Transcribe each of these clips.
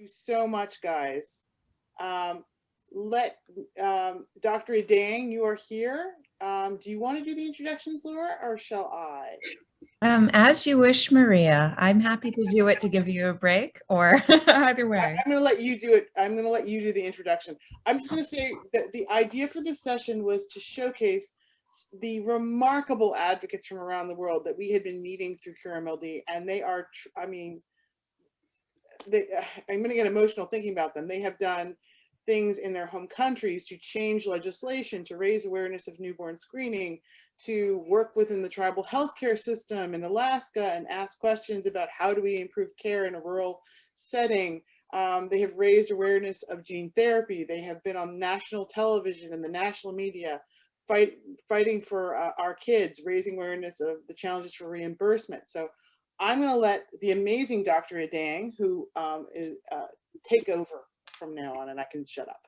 you so much, guys. Let Dr. Adang, you are here. Do you want to do the introductions, Laura, or shall I? As you wish, Maria. I'm happy to do it to give you a break, or either way. I'm going to let you do it. I'm going to let you do the introduction. I'm just going to say that the idea for this session was to showcase the remarkable advocates from around the world that we had been meeting through Cure MLD, and they are, I mean, I'm going to get emotional thinking about them. They have done things in their home countries to change legislation, to raise awareness of newborn screening, to work within the tribal healthcare system in Alaska and ask questions about how do we improve care in a rural setting. They have raised awareness of gene therapy. They have been on national television and the national media fighting for our kids, raising awareness of the challenges for reimbursement. So I'm going to let the amazing Dr. Adang, who take over from now on, and I can shut up.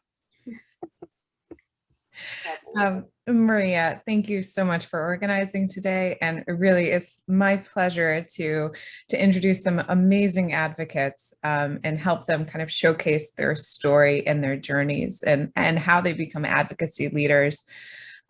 Maria, thank you so much for organizing today, and it really is my pleasure to introduce some amazing advocates and help them kind of showcase their story and their journeys and how they become advocacy leaders.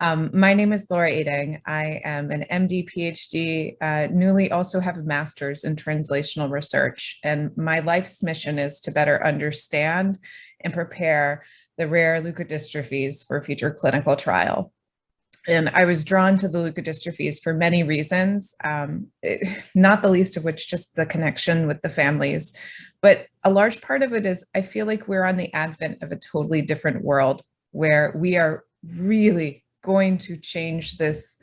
My name is Laura Adang. I am an MD, PhD, newly also have a master's in translational research. And my life's mission is to better understand and prepare the rare leukodystrophies for future clinical trial. And I was drawn to the leukodystrophies for many reasons, not the least of which just the connection with the families. But a large part of it is I feel like we're on the advent of a totally different world where we are really going to change this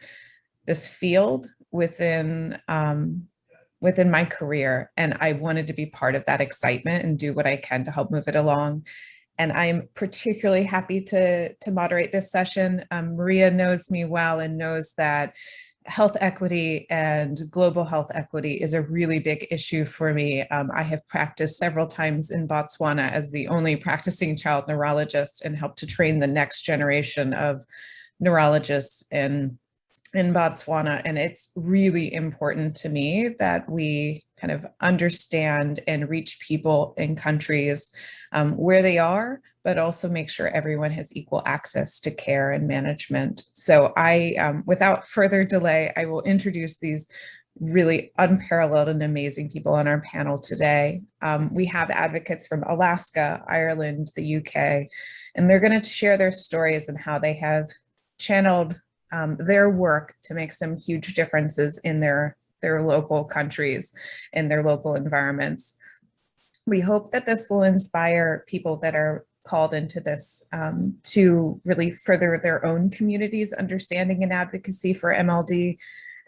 field within my career, and I wanted to be part of that excitement and do what I can to help move it along. And I'm particularly happy to moderate this session. Maria knows me well and knows that health equity and global health equity is a really big issue for me. I have practiced several times in Botswana as the only practicing child neurologist and helped to train the next generation of neurologists in Botswana. And it's really important to me that we kind of understand and reach people in countries where they are, but also make sure everyone has equal access to care and management. So without further delay, I will introduce these really unparalleled and amazing people on our panel today. We have advocates from Alaska, Ireland, the UK, and they're going to share their stories and how they have channeled their work to make some huge differences in their local countries and their local environments. We hope that this will inspire people that are called into this to really further their own communities' understanding and advocacy for MLD,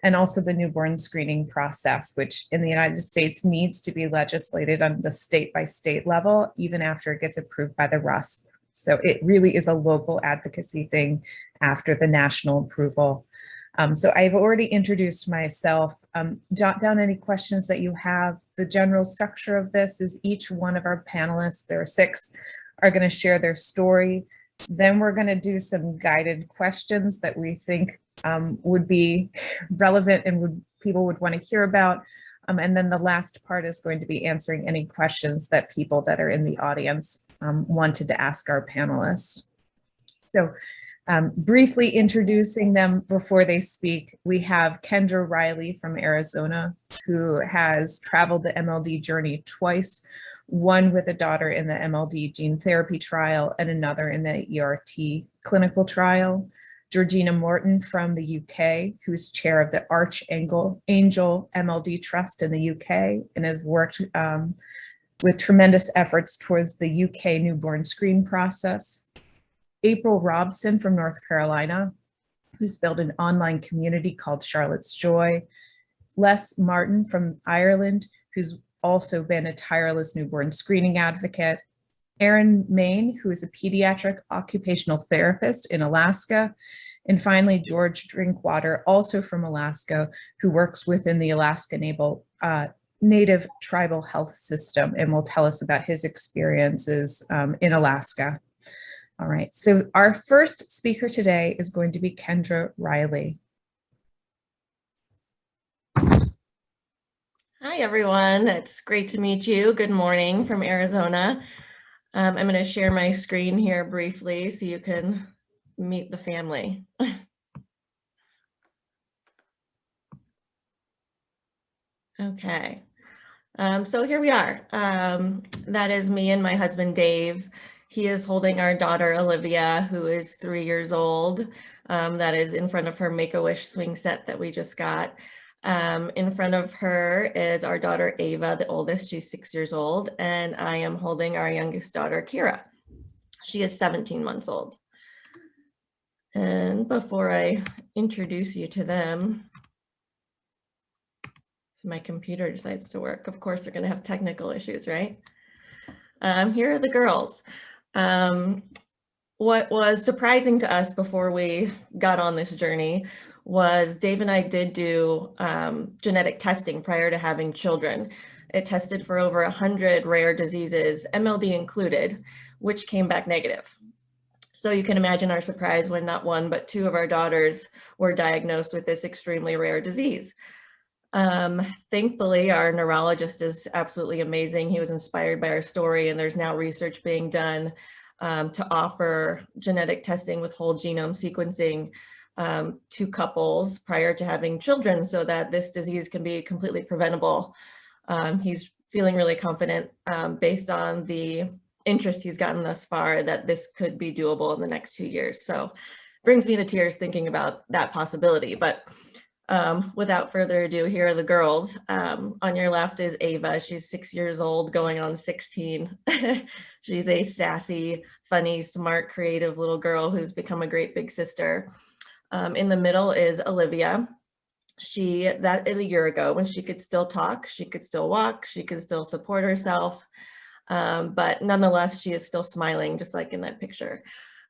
and also the newborn screening process, which in the United States needs to be legislated on the state-by-state level, even after it gets approved by the RUSP. So it really is a local advocacy thing after the national approval. So I've already introduced myself. Jot down any questions that you have. The general structure of this is each one of our panelists, there are 6, are going to share their story. Then we're going to do some guided questions that we think would be relevant and people would want to hear about. And then the last part is going to be answering any questions that people that are in the audience wanted to ask our panelists. So briefly introducing them before they speak, we have Kendra Riley from Arizona, who has traveled the MLD journey twice, one with a daughter in the MLD gene therapy trial and another in the ERT clinical trial. Georgina Morton from the UK, who's chair of the Archangel MLD Trust in the UK and has worked with tremendous efforts towards the UK newborn screen process. April Robson from North Carolina, who's built an online community called Charlotte's Joy. Les Martin from Ireland, who's also been a tireless newborn screening advocate. Erin Main, who is a pediatric occupational therapist in Alaska. And finally, George Drinkwater, also from Alaska, who works within the Alaska Native Tribal Health System and will tell us about his experiences in Alaska. All right, so our first speaker today is going to be Kendra Riley. Hi, Hi, everyone. It's great to meet you. Good morning from Arizona. I'm going to share my screen here briefly so you can meet the family. Okay. So here we are. That is me and my husband, Dave. He is holding our daughter, Olivia, who is 3 years old. That is in front of her Make-A-Wish swing set that we just got. In front of her is our daughter, Ava, the oldest. She's 6 years old. And I am holding our youngest daughter, Kira. She is 17 months old. And before I introduce you to them, my computer decides to work. Of course, they're going to have technical issues, right? Here are the girls. What was surprising to us before we got on this journey was Dave and I did do genetic testing prior to having children. It tested for over 100 rare diseases, MLD included, which came back negative. So you can imagine our surprise when not one, but two of our daughters were diagnosed with this extremely rare disease. Thankfully, our neurologist is absolutely amazing. He was inspired by our story, and there's now research being done to offer genetic testing with whole genome sequencing to couples prior to having children so that this disease can be completely preventable. He's feeling really confident based on the interest he's gotten thus far that this could be doable in the next 2 years. So brings me to tears thinking about that possibility. But without further ado, here are the girls. On your left is Ava. She's 6 years old, going on 16. She's a sassy, funny, smart, creative little girl who's become a great big sister. In the middle is Olivia. That is a year ago when she could still talk, she could still walk, she could still support herself. But nonetheless, she is still smiling, just like in that picture.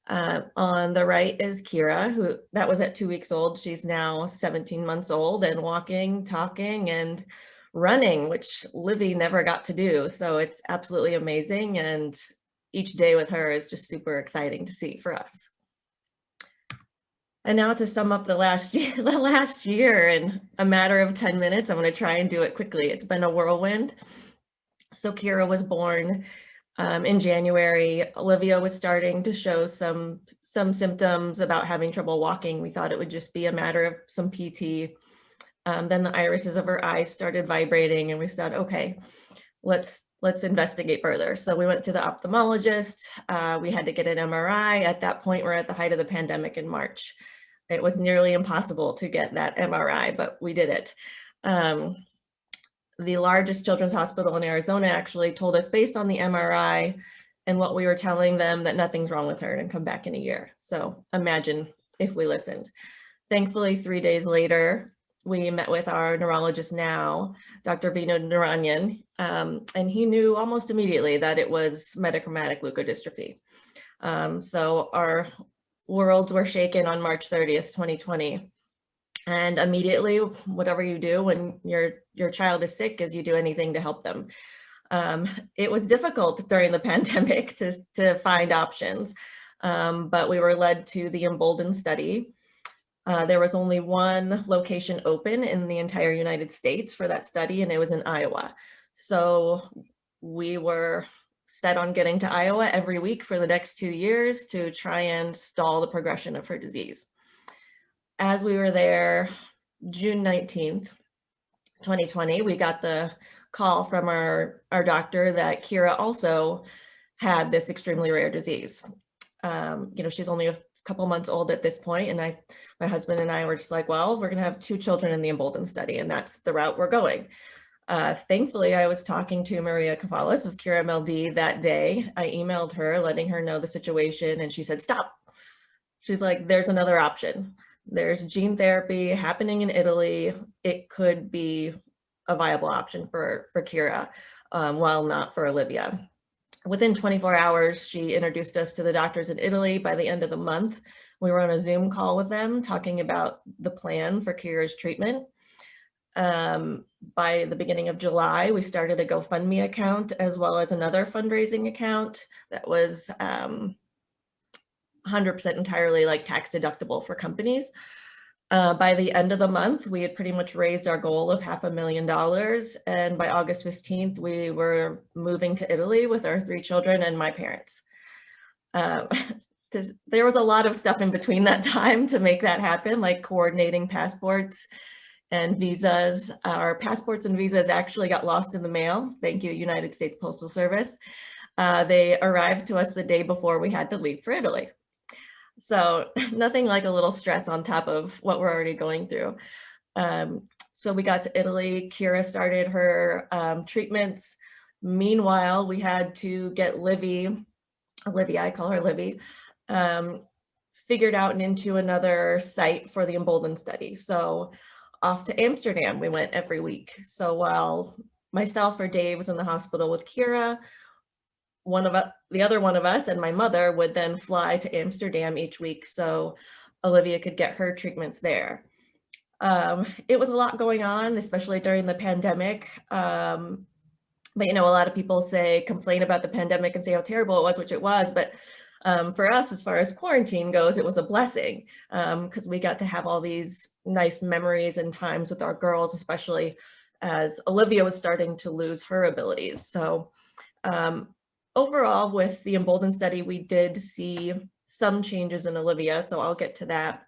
On the right is Kira, who that was at 2 weeks old. She's now 17 months old and walking, talking, and running, which Livy never got to do. So it's absolutely amazing. And each day with her is just super exciting to see for us. And now to sum up the last year in a matter of 10 minutes, I'm going to try and do it quickly. It's been a whirlwind. So Kira was born in January. Olivia was starting to show some symptoms about having trouble walking. We thought it would just be a matter of some PT. Then the irises of her eyes started vibrating, and we said, okay, let's investigate further. So we went to the ophthalmologist. We had to get an MRI. At that point, we're at the height of the pandemic in March. It was nearly impossible to get that MRI, but we did it. The largest children's hospital in Arizona actually told us, based on the MRI and what we were telling them, that nothing's wrong with her and come back in a year. So imagine if we listened. Thankfully, 3 days later, we met with our neurologist now, Dr. Vinod Naranyan, and he knew almost immediately that it was metachromatic leukodystrophy. So our worlds were shaken on March 30th, 2020. And immediately, whatever you do when your child is sick is you do anything to help them. It was difficult during the pandemic to find options, but we were led to the Embolden study. There was only one location open in the entire United States for that study, and it was in Iowa. So we were set on getting to Iowa every week for the next 2 years to try and stall the progression of her disease. As we were there, June 19th, 2020, we got the call from our doctor that Kira also had this extremely rare disease. She's only a couple months old at this point, and my husband and I were just like, well, we're going to have 2 children in the Embolden study, and that's the route we're going. Thankfully, I was talking to Maria Cavalas of Cure MLD that day. I emailed her, letting her know the situation, and she said, stop. She's like, there's another option. There's gene therapy happening in Italy. It could be a viable option for Kira, while not for Olivia. Within 24 hours, she introduced us to the doctors in Italy. By the end of the month, we were on a Zoom call with them talking about the plan for Kira's treatment. By the beginning of July, we started a GoFundMe account as well as another fundraising account that was 100% entirely like tax deductible for companies. By the end of the month, we had pretty much raised our goal of $500,000. And by August 15th, we were moving to Italy with our 3 children and my parents. There was a lot of stuff in between that time to make that happen, like coordinating passports and visas. Our passports and visas actually got lost in the mail. Thank you, United States Postal Service. They arrived to us the day before we had to leave for Italy. So nothing like a little stress on top of what we're already going through. So we got to Italy. Kira started her treatments. Meanwhile, we had to get Livy, I call her Livy, figured out and into another site for the Embolden study. So off to Amsterdam, we went every week. So while myself or Dave was in the hospital with Kira, the other one of us and my mother would then fly to Amsterdam each week so Olivia could get her treatments there. It was a lot going on, especially during the pandemic. But you know, a lot of people complain about the pandemic and say how terrible it was, which it was. But for us, as far as quarantine goes, it was a blessing because we got to have all these nice memories and times with our girls, especially as Olivia was starting to lose her abilities. So overall, with the Embolden study, we did see some changes in Olivia, so I'll get to that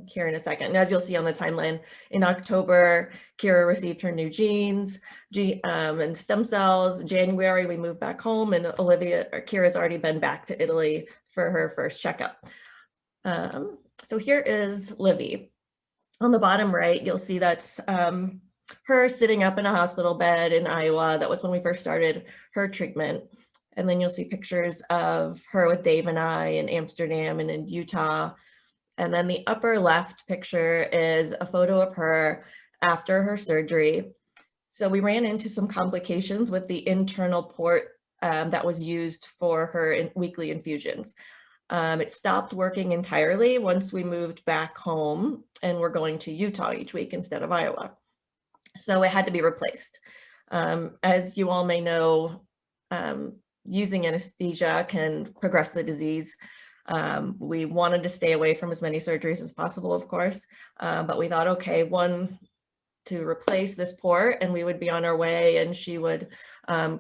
here in a second. And as you'll see on the timeline, in October, Kira received her new genes and stem cells. January, we moved back home, and Kira's already been back to Italy for her first checkup. So here is Livy. On the bottom right, you'll see that's her sitting up in a hospital bed in Iowa. That was when we first started her treatment. And then you'll see pictures of her with Dave and I in Amsterdam and in Utah. And then the upper left picture is a photo of her after her surgery. So we ran into some complications with the internal port that was used for her weekly infusions. It stopped working entirely once we moved back home and we're going to Utah each week instead of Iowa. So it had to be replaced. As you all may know, using anesthesia can progress the disease. We wanted to stay away from as many surgeries as possible, of course, but we thought, okay, to replace this port and we would be on our way and she would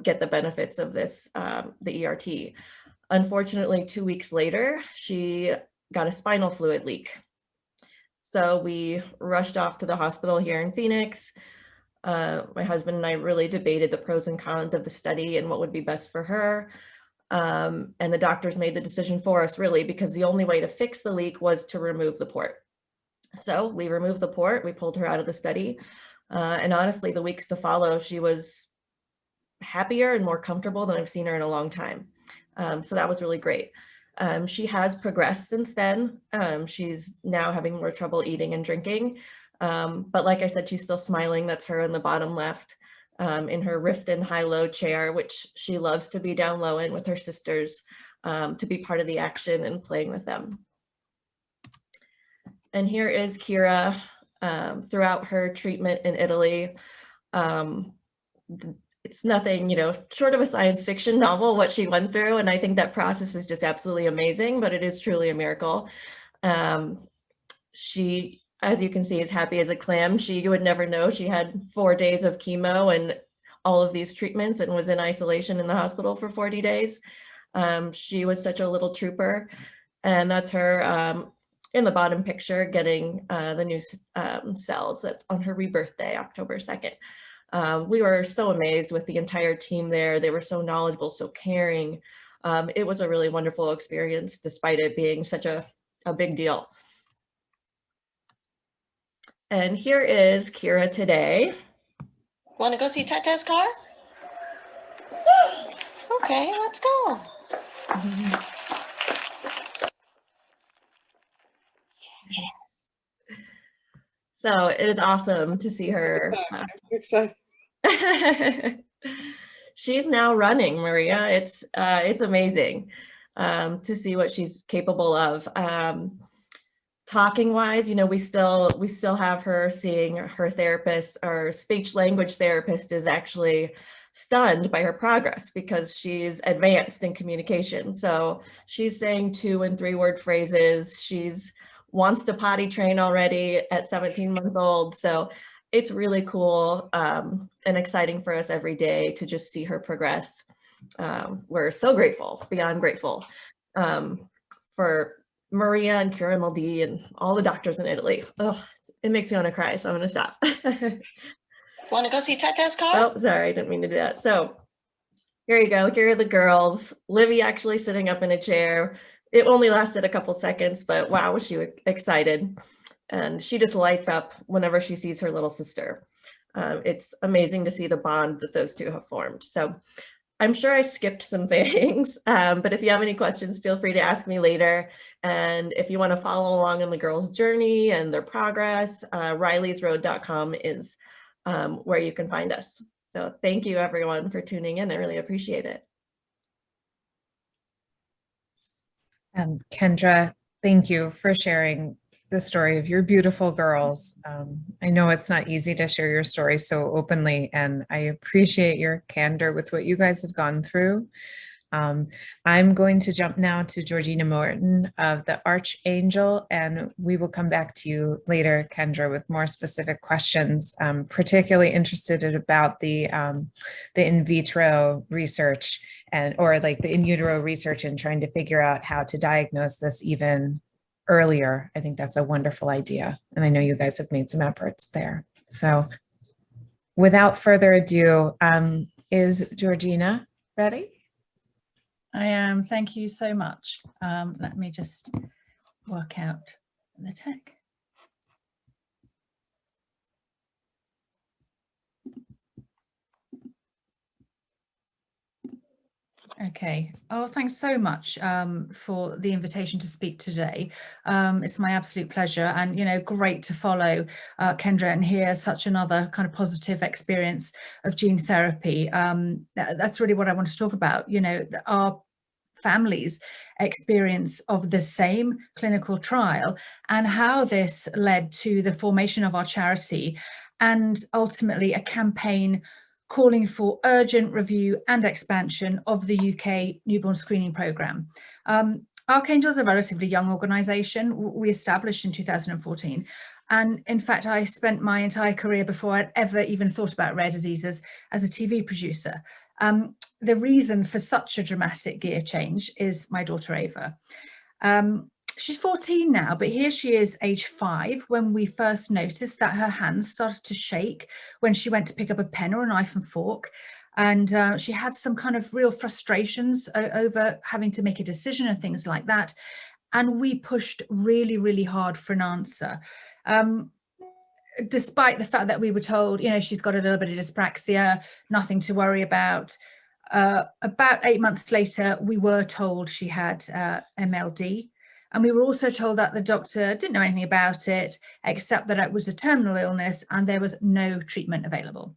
get the benefits of this, the ERT. Unfortunately, 2 weeks later, she got a spinal fluid leak. So we rushed off to the hospital here in Phoenix. My husband and I really debated the pros and cons of the study and what would be best for her. And the doctors made the decision for us, really, because the only way to fix the leak was to remove the port. So we removed the port, we pulled her out of the study. And honestly, the weeks to follow, she was happier and more comfortable than I've seen her in a long time. So that was really great. She has progressed since then. She's now having more trouble eating and drinking. But like I said, she's still smiling. That's her in the bottom left, in her Riften high-low chair, which she loves to be down low in with her sisters, to be part of the action and playing with them. And here is Kira throughout her treatment in Italy. It's nothing, short of a science fiction novel, what she went through. And I think that process is just absolutely amazing, but it is truly a miracle. She, as you can see, is happy as a clam. You would never know she had 4 days of chemo and all of these treatments and was in isolation in the hospital for 40 days. She was such a little trooper. And that's her in the bottom picture getting the new cells that's on her rebirth day, October 2nd. We were so amazed with the entire team there. They were so knowledgeable, so caring. It was a really wonderful experience, despite it being such a big deal. And here is Kira today. Want to go see Tata's car? Okay, let's go. Yes. So it is awesome to see her. I'm excited. She's now running, Maria. It's amazing to see what she's capable of. Talking wise, we still have her seeing her therapist. Our speech language therapist is actually stunned by her progress because she's advanced in communication. So she's saying 2- and 3-word phrases. She's wants to potty train already at 17 months old. So it's really cool and exciting for us every day to just see her progress. We're so grateful, beyond grateful, for Maria and Cure MLD and all the doctors in Italy. Oh, it makes me want to cry, so I'm going to stop. Want to go see Tata's car? Oh, sorry, I didn't mean to do that. So here you go. Here are the girls. Livy actually sitting up in a chair. It only lasted a couple seconds, but wow, was she excited. And she just lights up whenever she sees her little sister. It's amazing to see the bond that those two have formed. So I'm sure I skipped some things, but if you have any questions, feel free to ask me later. And if you want to follow along on the girls' journey and their progress, rileysroad.com is where you can find us. So thank you everyone for tuning in. I really appreciate it. Kendra, thank you for sharing the story of your beautiful girls. I know it's not easy to share your story so openly, and I appreciate your candor with what you guys have gone through. I'm going to jump now to Georgina Morton of the Archangel, and we will come back to you later, Kendra, with more specific questions. I'm particularly interested about the in vitro research or like the in utero research and trying to figure out how to diagnose this even earlier. I think that's a wonderful idea. And I know you guys have made some efforts there. So without further ado, is Georgina ready? I am. Thank you so much. Let me just work out the tech. Okay. Oh, thanks so much for the invitation to speak today. It's my absolute pleasure, and great to follow Kendra and hear such another kind of positive experience of gene therapy. That's really what I want to talk about. Our families' experience of the same clinical trial and how this led to the formation of our charity and ultimately a campaign calling for urgent review and expansion of the UK newborn screening programme. Archangel is a relatively young organisation. We established in 2014. And in fact, I spent my entire career before I'd ever even thought about rare diseases as a TV producer. The reason for such a dramatic gear change is my daughter Ava. She's 14 now, but here she is age 5 when we first noticed that her hands started to shake when she went to pick up a pen or a knife and fork. And she had some kind of real frustrations over having to make a decision and things like that. And we pushed really, really hard for an answer. Despite the fact that we were told, she's got a little bit of dyspraxia, nothing to worry about. About 8 months later, we were told she had MLD. And we were also told that the doctor didn't know anything about it, except that it was a terminal illness and there was no treatment available.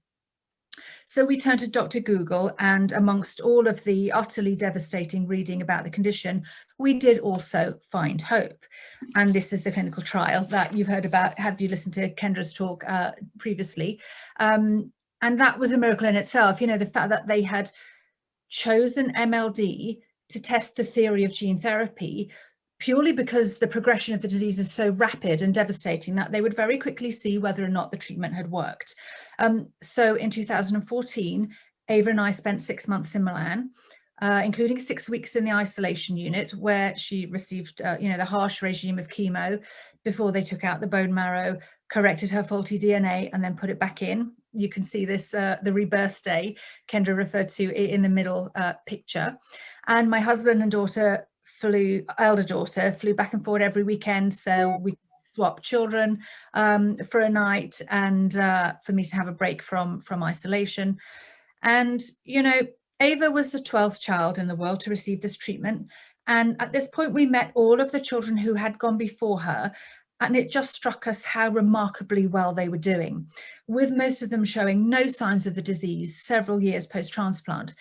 So we turned to Dr. Google, and amongst all of the utterly devastating reading about the condition, we did also find hope. And this is the clinical trial that you've heard about. Have you listened to Kendra's talk previously? And that was a miracle in itself. The fact that they had chosen MLD to test the theory of gene therapy purely because the progression of the disease is so rapid and devastating that they would very quickly see whether or not the treatment had worked. So in 2014, Ava and I spent 6 months in Milan, including 6 weeks in the isolation unit where she received, the harsh regime of chemo before they took out the bone marrow, corrected her faulty DNA, and then put it back in. You can see this, the rebirth day Kendra referred to in the middle picture. And my husband and elder daughter flew back and forward every weekend, so we swapped children for a night and for me to have a break from isolation. And Ava was the 12th child in the world to receive this treatment, and at this point we met all of the children who had gone before her, and it just struck us how remarkably well they were doing, with most of them showing no signs of the disease several years post-transplant.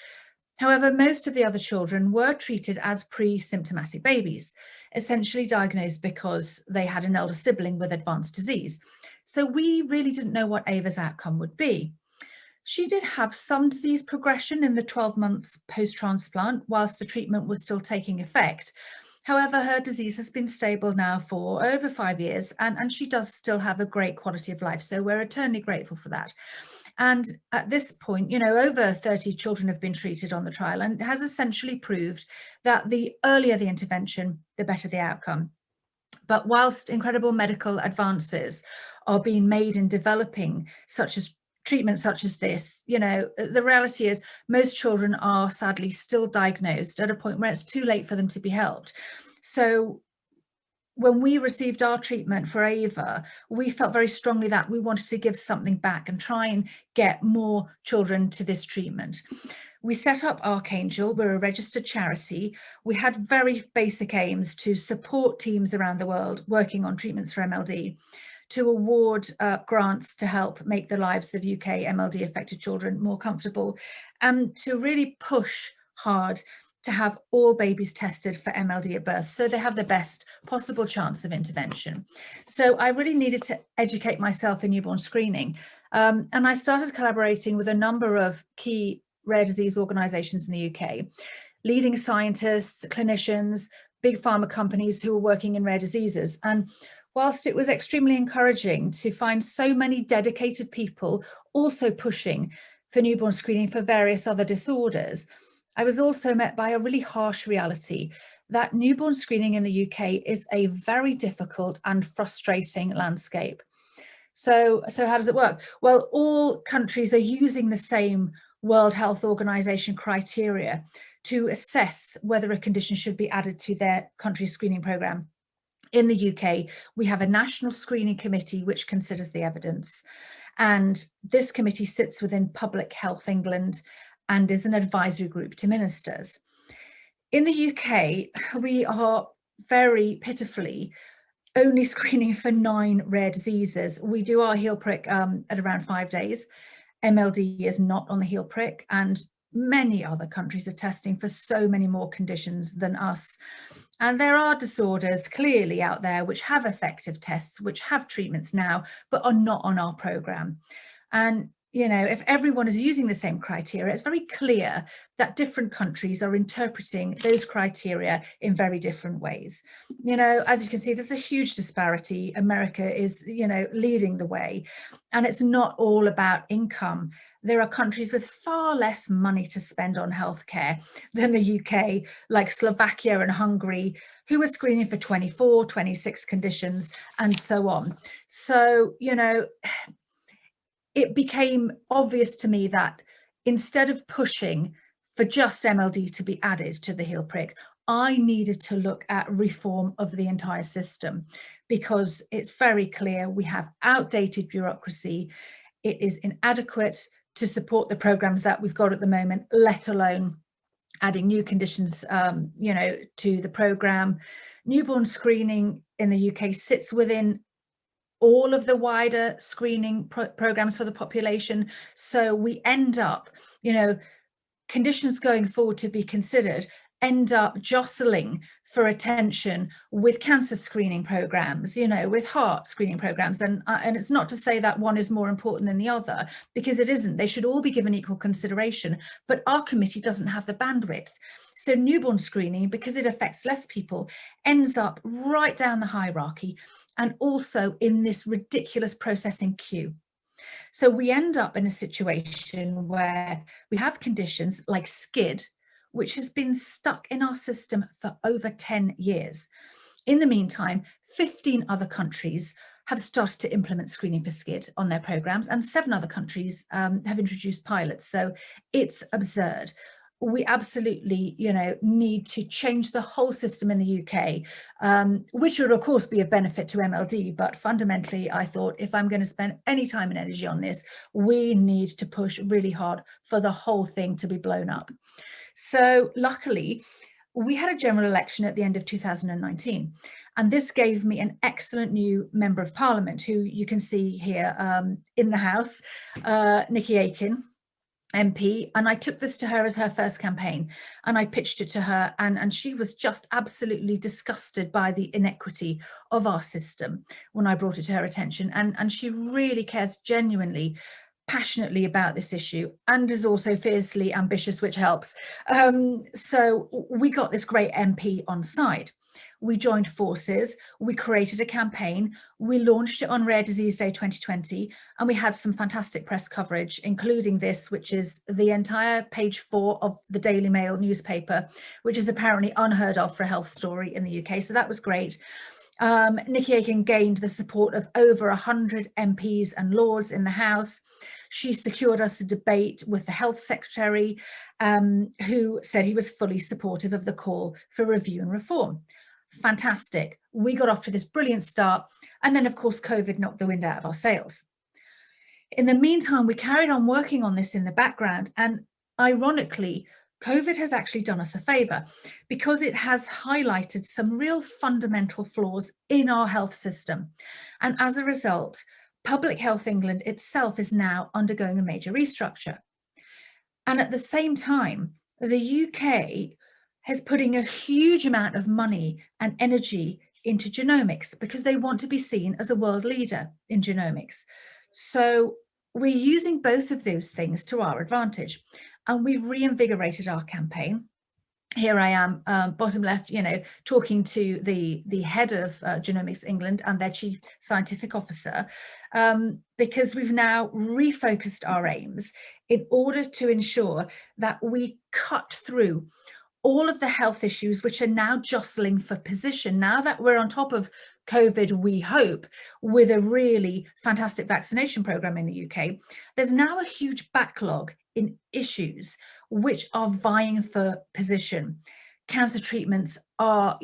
However, most of the other children were treated as pre-symptomatic babies, essentially diagnosed because they had an elder sibling with advanced disease. So we really didn't know what Ava's outcome would be. She did have some disease progression in the 12 months post-transplant whilst the treatment was still taking effect. However, her disease has been stable now for over 5 years, and she does still have a great quality of life. So we're eternally grateful for that. And at this point, you know, over 30 children have been treated on the trial, and it has essentially proved that the earlier the intervention, the better the outcome. But whilst incredible medical advances are being made in developing treatments such as this, you know, the reality is most children are sadly still diagnosed at a point where it's too late for them to be helped. So when we received our treatment for Ava, we felt very strongly that we wanted to give something back and try and get more children to this treatment. We set up Archangel. We're a registered charity. We had very basic aims to support teams around the world working on treatments for MLD, to award grants to help make the lives of UK MLD affected children more comfortable, and to really push hard to have all babies tested for MLD at birth so they have the best possible chance of intervention. So I really needed to educate myself in newborn screening. And I started collaborating with a number of key rare disease organisations in the UK, leading scientists, clinicians, big pharma companies who were working in rare diseases. And whilst it was extremely encouraging to find so many dedicated people also pushing for newborn screening for various other disorders, I was also met by a really harsh reality that newborn screening in the UK is a very difficult and frustrating landscape. So how does it work? Well, all countries are using the same World Health Organization criteria to assess whether a condition should be added to their country's screening programme. In the UK, we have a national screening committee which considers the evidence. And this committee sits within Public Health England and is an advisory group to ministers. In the UK, we are very pitifully only screening for 9 rare diseases. We do our heel prick at around 5 days. MLD is not on the heel prick, and many other countries are testing for so many more conditions than us. And there are disorders clearly out there which have effective tests, which have treatments now, but are not on our programme. And you know, if everyone is using the same criteria, it's very clear that different countries are interpreting those criteria in very different ways. You know, as you can see, there's a huge disparity. America is, you know, leading the way, and it's not all about income. There are countries with far less money to spend on healthcare than the UK, like Slovakia and Hungary, who are screening for 24, 26 conditions and so on. So, you know, it became obvious to me that instead of pushing for just MLD to be added to the heel prick, I needed to look at reform of the entire system, because it's very clear we have outdated bureaucracy. It is inadequate to support the programs that we've got at the moment, let alone adding new conditions, you know, to the program. Newborn screening in the UK sits within all of the wider screening programs for the population. So we end up, you know, conditions going forward to be considered end up jostling for attention with cancer screening programs, you know, with heart screening programs. And it's not to say that one is more important than the other, because it isn't. They should all be given equal consideration, but our committee doesn't have the bandwidth. So newborn screening, because it affects less people, ends up right down the hierarchy and also in this ridiculous processing queue. So we end up in a situation where we have conditions like SCID, which has been stuck in our system for over 10 years. In the meantime, 15 other countries have started to implement screening for SCID on their programs, and 7 other countries have introduced pilots. So it's absurd. We absolutely, you know, need to change the whole system in the UK, which would of course be a benefit to MLD. But fundamentally, I thought if I'm going to spend any time and energy on this, we need to push really hard for the whole thing to be blown up. So luckily, we had a general election at the end of 2019, and this gave me an excellent new member of parliament, who you can see here in the House, Nikki Aiken, MP, and I took this to her as her first campaign, and I pitched it to her, and she was just absolutely disgusted by the inequity of our system when I brought it to her attention, and she really cares genuinely passionately about this issue and is also fiercely ambitious, which helps. So we got this great MP on side. We joined forces, we created a campaign, we launched it on Rare Disease Day 2020, and we had some fantastic press coverage, including this, which is the entire page 4 of the Daily Mail newspaper, which is apparently unheard of for a health story in the UK. So that was great. Nikki Aiken gained the support of over 100 MPs and Lords in the House. She secured us a debate with the Health Secretary, who said he was fully supportive of the call for review and reform. Fantastic. We got off to this brilliant start. And then, of course, COVID knocked the wind out of our sails. In the meantime, we carried on working on this in the background. And ironically, COVID has actually done us a favour because it has highlighted some real fundamental flaws in our health system. And as a result, Public Health England itself is now undergoing a major restructure. And at the same time, the UK is putting a huge amount of money and energy into genomics because they want to be seen as a world leader in genomics. So we're using both of those things to our advantage, and we've reinvigorated our campaign. Here I am, bottom left, talking to the head of Genomics England and their chief scientific officer, because we've now refocused our aims in order to ensure that we cut through all of the health issues which are now jostling for position. Now that we're on top of COVID, we hope, with a really fantastic vaccination program in the UK, there's now a huge backlog in issues which are vying for position. Cancer treatments are,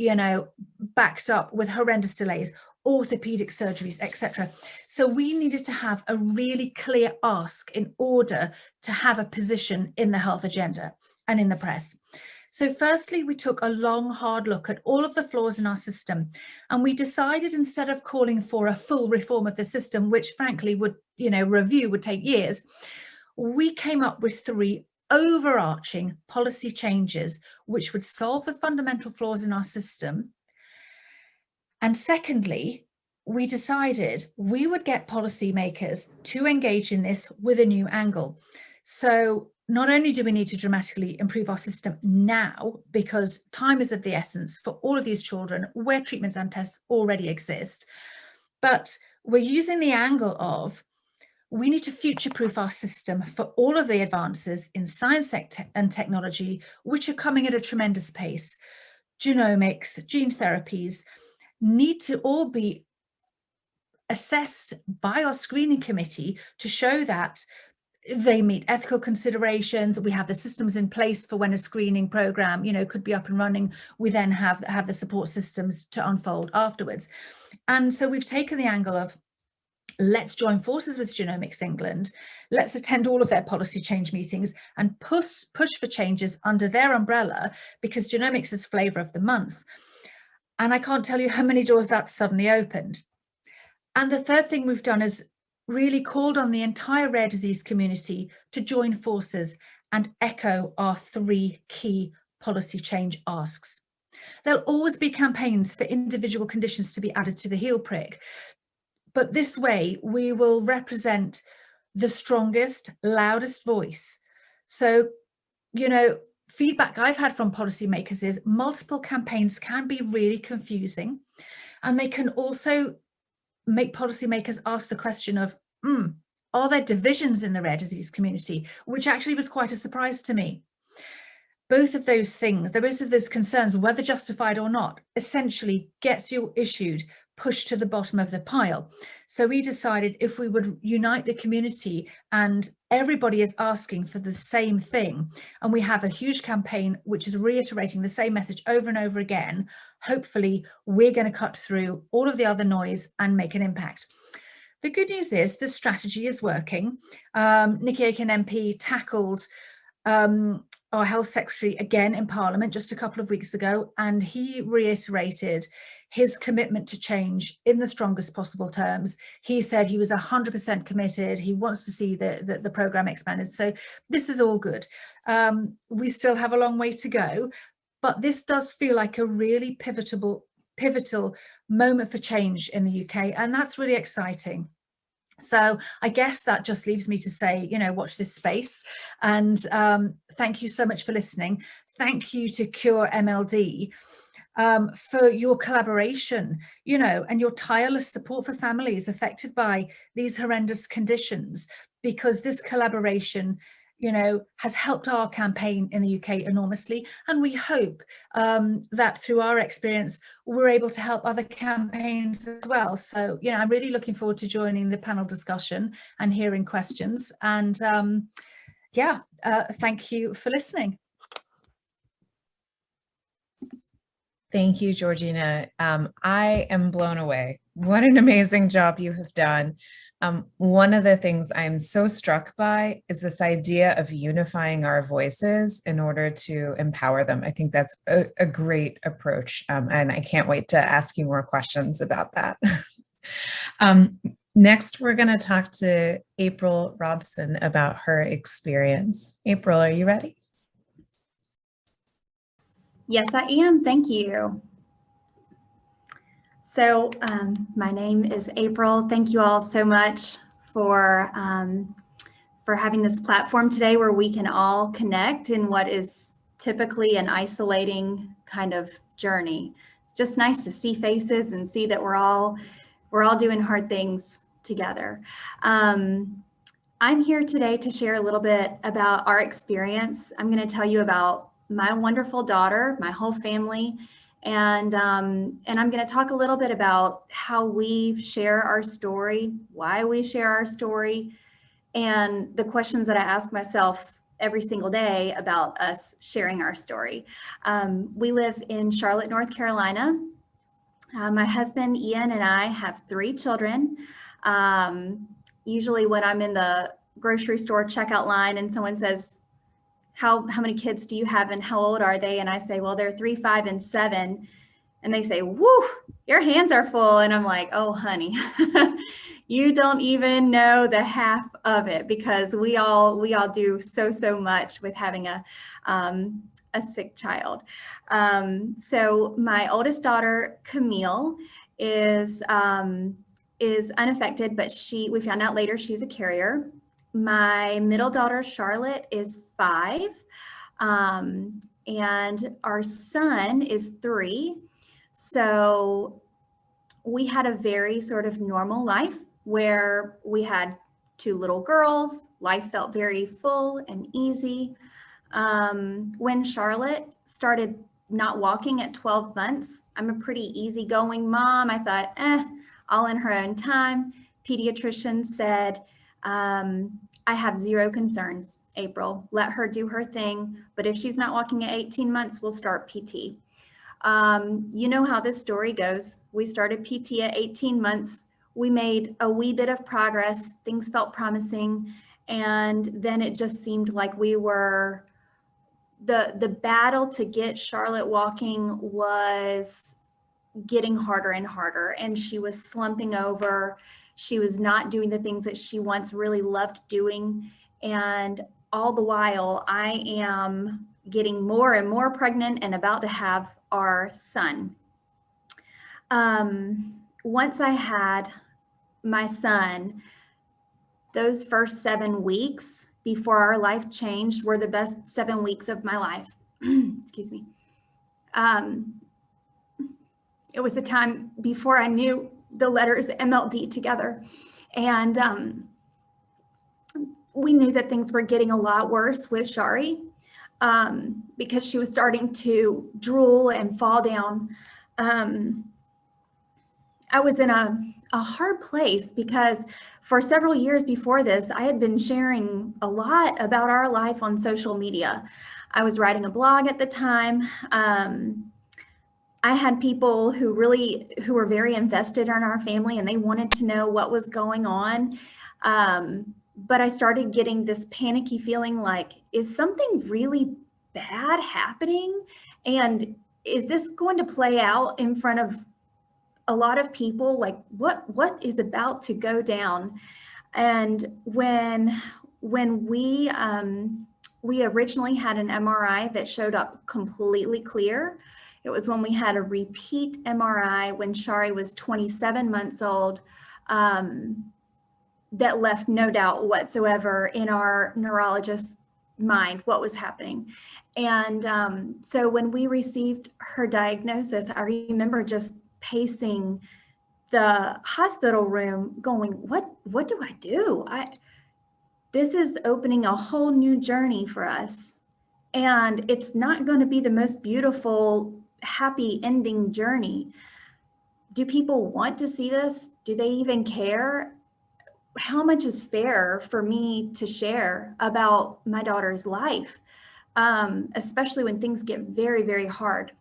backed up with horrendous delays, orthopedic surgeries, etc. So we needed to have a really clear ask in order to have a position in the health agenda and in the press. So firstly, we took a long, hard look at all of the flaws in our system, and we decided, instead of calling for a full reform of the system, which frankly would, review would take years, we came up with 3 overarching policy changes which would solve the fundamental flaws in our system. And secondly, we decided we would get policymakers to engage in this with a new angle. So not only do we need to dramatically improve our system now, because time is of the essence for all of these children where treatments and tests already exist, but we're using the angle of we need to future-proof our system for all of the advances in science and technology, which are coming at a tremendous pace. Genomics, gene therapies need to all be assessed by our screening committee to show that they meet ethical considerations. We have the systems in place for when a screening program, could be up and running. We then have the support systems to unfold afterwards. And so we've taken the angle of, let's join forces with Genomics England. Let's attend all of their policy change meetings and push for changes under their umbrella, because genomics is flavour of the month. And I can't tell you how many doors that suddenly opened. And the third thing we've done is really called on the entire rare disease community to join forces and echo our 3 key policy change asks. There'll always be campaigns for individual conditions to be added to the heel prick, but this way we will represent the strongest, loudest voice. So, feedback I've had from policymakers is multiple campaigns can be really confusing, and they can also make policymakers ask the question of, are there divisions in the rare disease community? Which actually was quite a surprise to me. Both of those things, both of those concerns, whether justified or not, essentially gets your issued pushed to the bottom of the pile. So we decided if we would unite the community, and everybody is asking for the same thing, and we have a huge campaign which is reiterating the same message over and over again, hopefully we're going to cut through all of the other noise and make an impact. The good news is the strategy is working. Nikki Aiken MP tackled our health secretary again in Parliament just a couple of weeks ago, and he reiterated his commitment to change in the strongest possible terms. He said he was 100% committed. He wants to see the programme expanded. So this is all good. We still have a long way to go, but this does feel like a really pivotal moment for change in the UK, and that's really exciting. So I guess that just leaves me to say, watch this space. And thank you so much for listening. Thank you to Cure MLD for your collaboration, and your tireless support for families affected by these horrendous conditions, because this collaboration has helped our campaign in the UK enormously. And we hope that through our experience, we're able to help other campaigns as well. So, I'm really looking forward to joining the panel discussion and hearing questions. And thank you for listening. Thank you, Georgina. I am blown away. What an amazing job you have done. One of the things I'm so struck by is this idea of unifying our voices in order to empower them. I think that's a great approach, and I can't wait to ask you more questions about that. Next, we're going to talk to April Robson about her experience. April, are you ready? Yes, I am. Thank you. So my name is April. Thank you all so much for having this platform today where we can all connect in what is typically an isolating kind of journey. It's just nice to see faces and see that we're all doing hard things together. I'm here today to share a little bit about our experience. I'm going to tell you about my wonderful daughter, my whole family, and I'm going to talk a little bit about how we share our story, why we share our story, and the questions that I ask myself every single day about us sharing our story. We live in Charlotte, North Carolina. My husband, Ian, and I have 3 children. Usually when I'm in the grocery store checkout line and someone says, how many kids do you have and how old are they? And I say, well, they're 3, 5, and 7. And they say, whoo, your hands are full. And I'm like, oh, honey, you don't even know the half of it, because we all do so much with having a sick child. So my oldest daughter, Camille, is unaffected, but we found out later she's a carrier. My middle daughter, Charlotte, is 5, and our son is 3. So we had a very sort of normal life where we had 2 little girls. Life felt very full and easy. When Charlotte started not walking at 12 months, I'm a pretty easygoing mom. I thought, all in her own time. Pediatrician said, I have 0 concerns, April. Let her do her thing. But if she's not walking at 18 months, we'll start PT. You know how this story goes. We started PT at 18 months. We made a wee bit of progress. Things felt promising. And then it just seemed like we were, the battle to get Charlotte walking was getting harder and harder. And she was slumping over. She was not doing the things that she once really loved doing. And all the while, I am getting more and more pregnant and about to have our son. Once I had my son, those first 7 weeks before our life changed were the best 7 weeks of my life. Excuse me. It was a time before I knew the letters MLD together. And we knew that things were getting a lot worse with Shari because she was starting to drool and fall down. I was in a hard place because for several years before this, I had been sharing a lot about our life on social media. I was writing a blog at the time. I had people who were very invested in our family and they wanted to know what was going on. But I started getting this panicky feeling like, is something really bad happening? And is this going to play out in front of a lot of people? Like what is about to go down? And when we originally had an MRI that showed up completely clear, it was when we had a repeat MRI when Shari was 27 months old. that left no doubt whatsoever in our neurologist's mind what was happening. And so when we received her diagnosis, I remember just pacing the hospital room going, what do I do? This is opening a whole new journey for us. And it's not going to be the most beautiful, happy ending journey. Do people want to see this? Do they even care? How much is fair for me to share about my daughter's life, especially when things get very, very hard?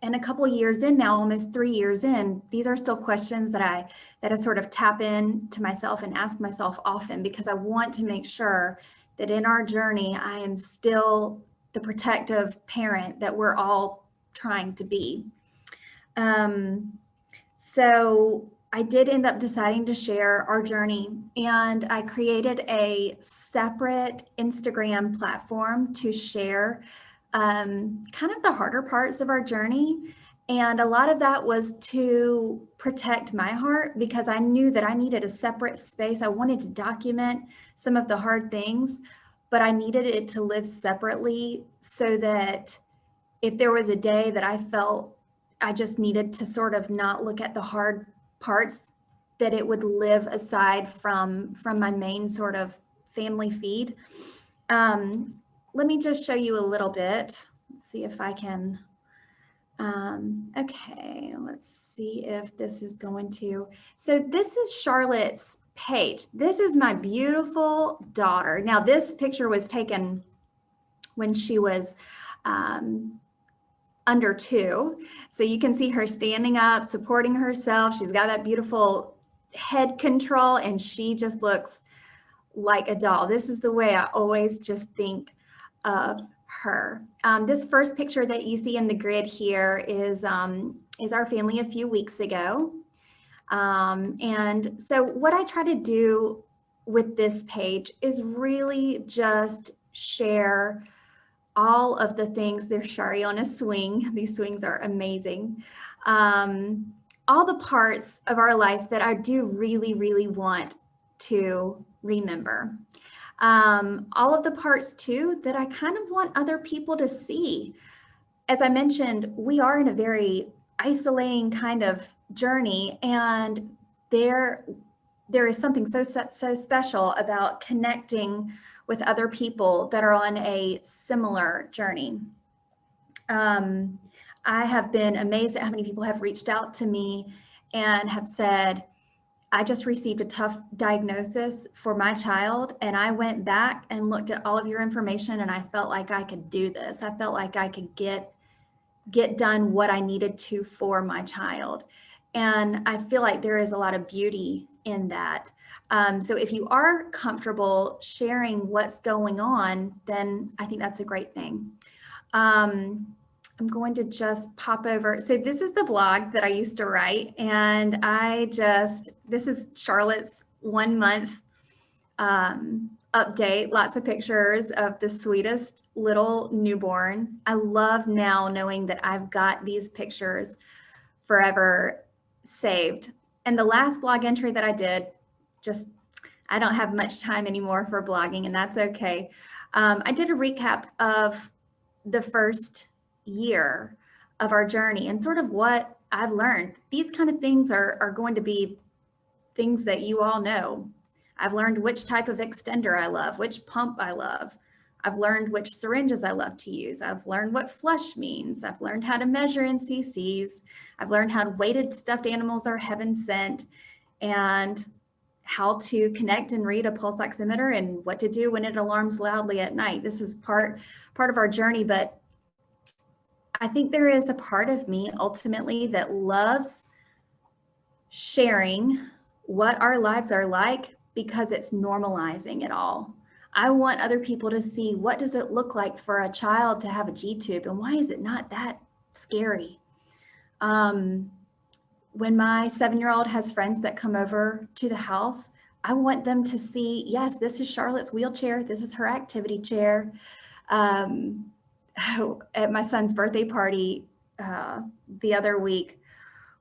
And a couple of years in now, almost 3 years in, these are still questions that I sort of tap in to myself and ask myself often, because I want to make sure that in our journey, I am still the protective parent that we're all trying to be. So I did end up deciding to share our journey, and I created a separate Instagram platform to share kind of the harder parts of our journey. And a lot of that was to protect my heart, because I knew that I needed a separate space. I wanted to document some of the hard things, but I needed it to live separately, so that if there was a day that I felt I just needed to sort of not look at the hard parts, that it would live aside from my main sort of family feed. Let me just show you a little bit. Let's see if I can. Okay, let's see if this is going to. So this is Charlotte's page. This is my beautiful daughter. Now, this picture was taken when she was under 2. So you can see her standing up, supporting herself. She's got that beautiful head control, and she just looks like a doll. This is the way I always just think of her. This first picture that you see in the grid here is our family a few weeks ago. And so what I try to do with this page is really just share all of the things. There's Shari on a swing. These swings are amazing. All the parts of our life that I do really, really want to remember. All of the parts too that I kind of want other people to see. As I mentioned, we are in a very isolating kind of journey, and there is something so special about connecting with other people that are on a similar journey. I have been amazed at how many people have reached out to me and have said, I just received a tough diagnosis for my child, and I went back and looked at all of your information, and I felt like I could do this. I felt like I could get done what I needed to for my child. And I feel like there is a lot of beauty in that. So if you are comfortable sharing what's going on, then I think that's a great thing. I'm going to just pop over. So this is the blog that I used to write, and this is Charlotte's 1 month update, lots of pictures of the sweetest little newborn. I love now knowing that I've got these pictures forever saved. And the last blog entry that I did, I don't have much time anymore for blogging, and that's okay. I did a recap of the first year of our journey and sort of what I've learned. These kind of things are going to be things that you all know. I've learned which type of extender I love, which pump I love. I've learned which syringes I love to use. I've learned what flush means. I've learned how to measure in cc's. I've learned how weighted stuffed animals are heaven sent, and how to connect and read a pulse oximeter, and what to do when it alarms loudly at night. This is part of our journey, but I think there is a part of me ultimately that loves sharing what our lives are like, because it's normalizing it all. I want other people to see, what does it look like for a child to have a G-tube, and why is it not that scary? When my 7-year-old has friends that come over to the house, I want them to see, yes, this is Charlotte's wheelchair. This is her activity chair. At my son's birthday party the other week,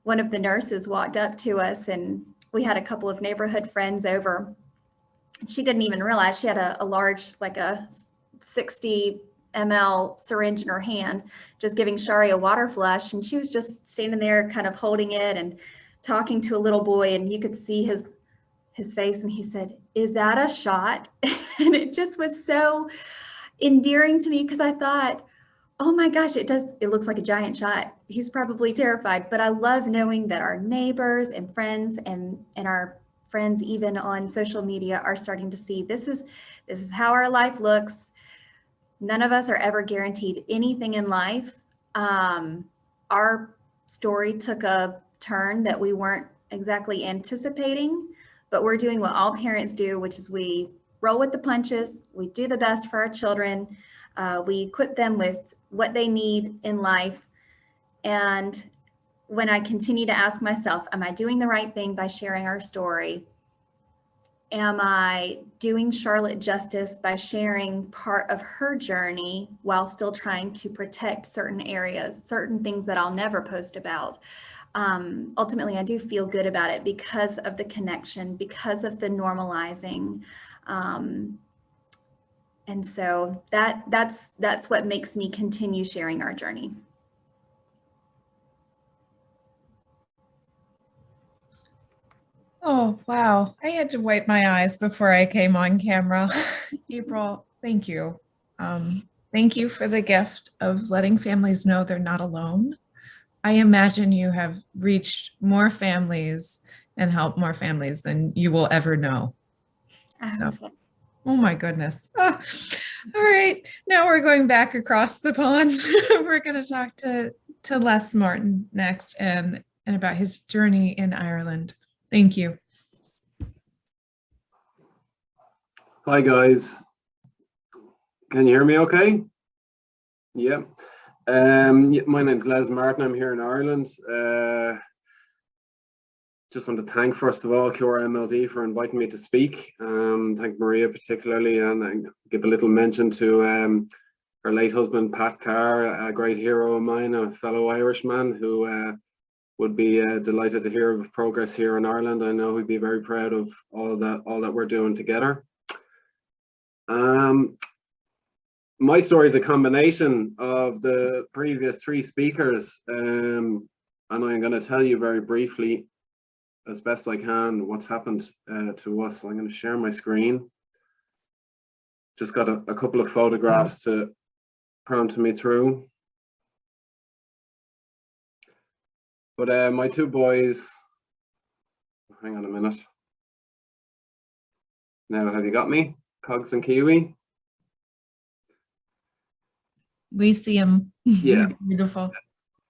one of the nurses walked up to us and we had a couple of neighborhood friends over. She didn't even realize she had a large, like a 60 ml syringe in her hand, just giving Shari a water flush. And she was just standing there kind of holding it and talking to a little boy, and you could see his face, and he said, "Is that a shot?" And it just was so endearing to me, because I thought, oh my gosh, it looks like a giant shot. He's probably terrified, but I love knowing that our neighbors and friends and our friends even on social media are starting to see this is how our life looks. None of us are ever guaranteed anything in life. Our story took a turn that we weren't exactly anticipating, but we're doing what all parents do, which is we roll with the punches. We do the best for our children. We equip them with what they need in life. And when I continue to ask myself, am I doing the right thing by sharing our story? Am I doing Charlotte justice by sharing part of her journey while still trying to protect certain areas, certain things that I'll never post about? Ultimately, I do feel good about it because of the connection, because of the normalizing. And so that's what makes me continue sharing our journey. Oh, wow. I had to wipe my eyes before I came on camera. April, thank you. Thank you for the gift of letting families know they're not alone. I imagine you have reached more families and helped more families than you will ever know. I hope so. Oh my goodness. Ah, all right. Now we're going back across the pond. We're going to talk to Les Martin next and about his journey in Ireland. Thank you. Hi guys. Can you hear me okay? Yeah. My name's Les Martin. I'm here in Ireland. Just want to thank, first of all, Cure MLD for inviting me to speak. Thank Maria particularly, and give a little mention to her late husband, Pat Carr, a great hero of mine, a fellow Irishman who would be delighted to hear of progress here in Ireland. I know he'd be very proud of all that we're doing together. My story is a combination of the previous three speakers, and I'm going to tell you very briefly, as best I can, what's happened to us. I'm going to share my screen. Just got a couple of photographs to prompt me through. But my two boys, hang on a minute. Now, have you got me? Cogs and Kiwi? We see him. Yeah. Beautiful.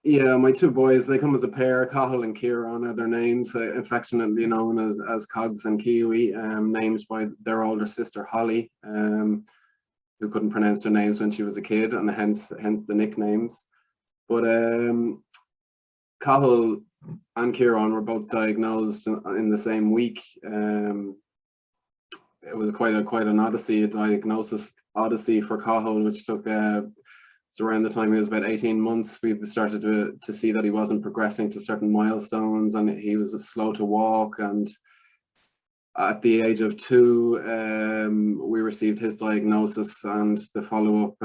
Yeah, my two boys, they come as a pair. Cathal and Kieran are their names, affectionately known as Cogs and Kiwi, named by their older sister Holly, who couldn't pronounce their names when she was a kid, and hence the nicknames. But Cathal and Kieran were both diagnosed in the same week. It was quite an odyssey, a diagnosis odyssey for Cathal, which took so around the time he was about 18 months, we started to see that he wasn't progressing to certain milestones, and he was slow to walk. And at the age of 2, we received his diagnosis and the follow-up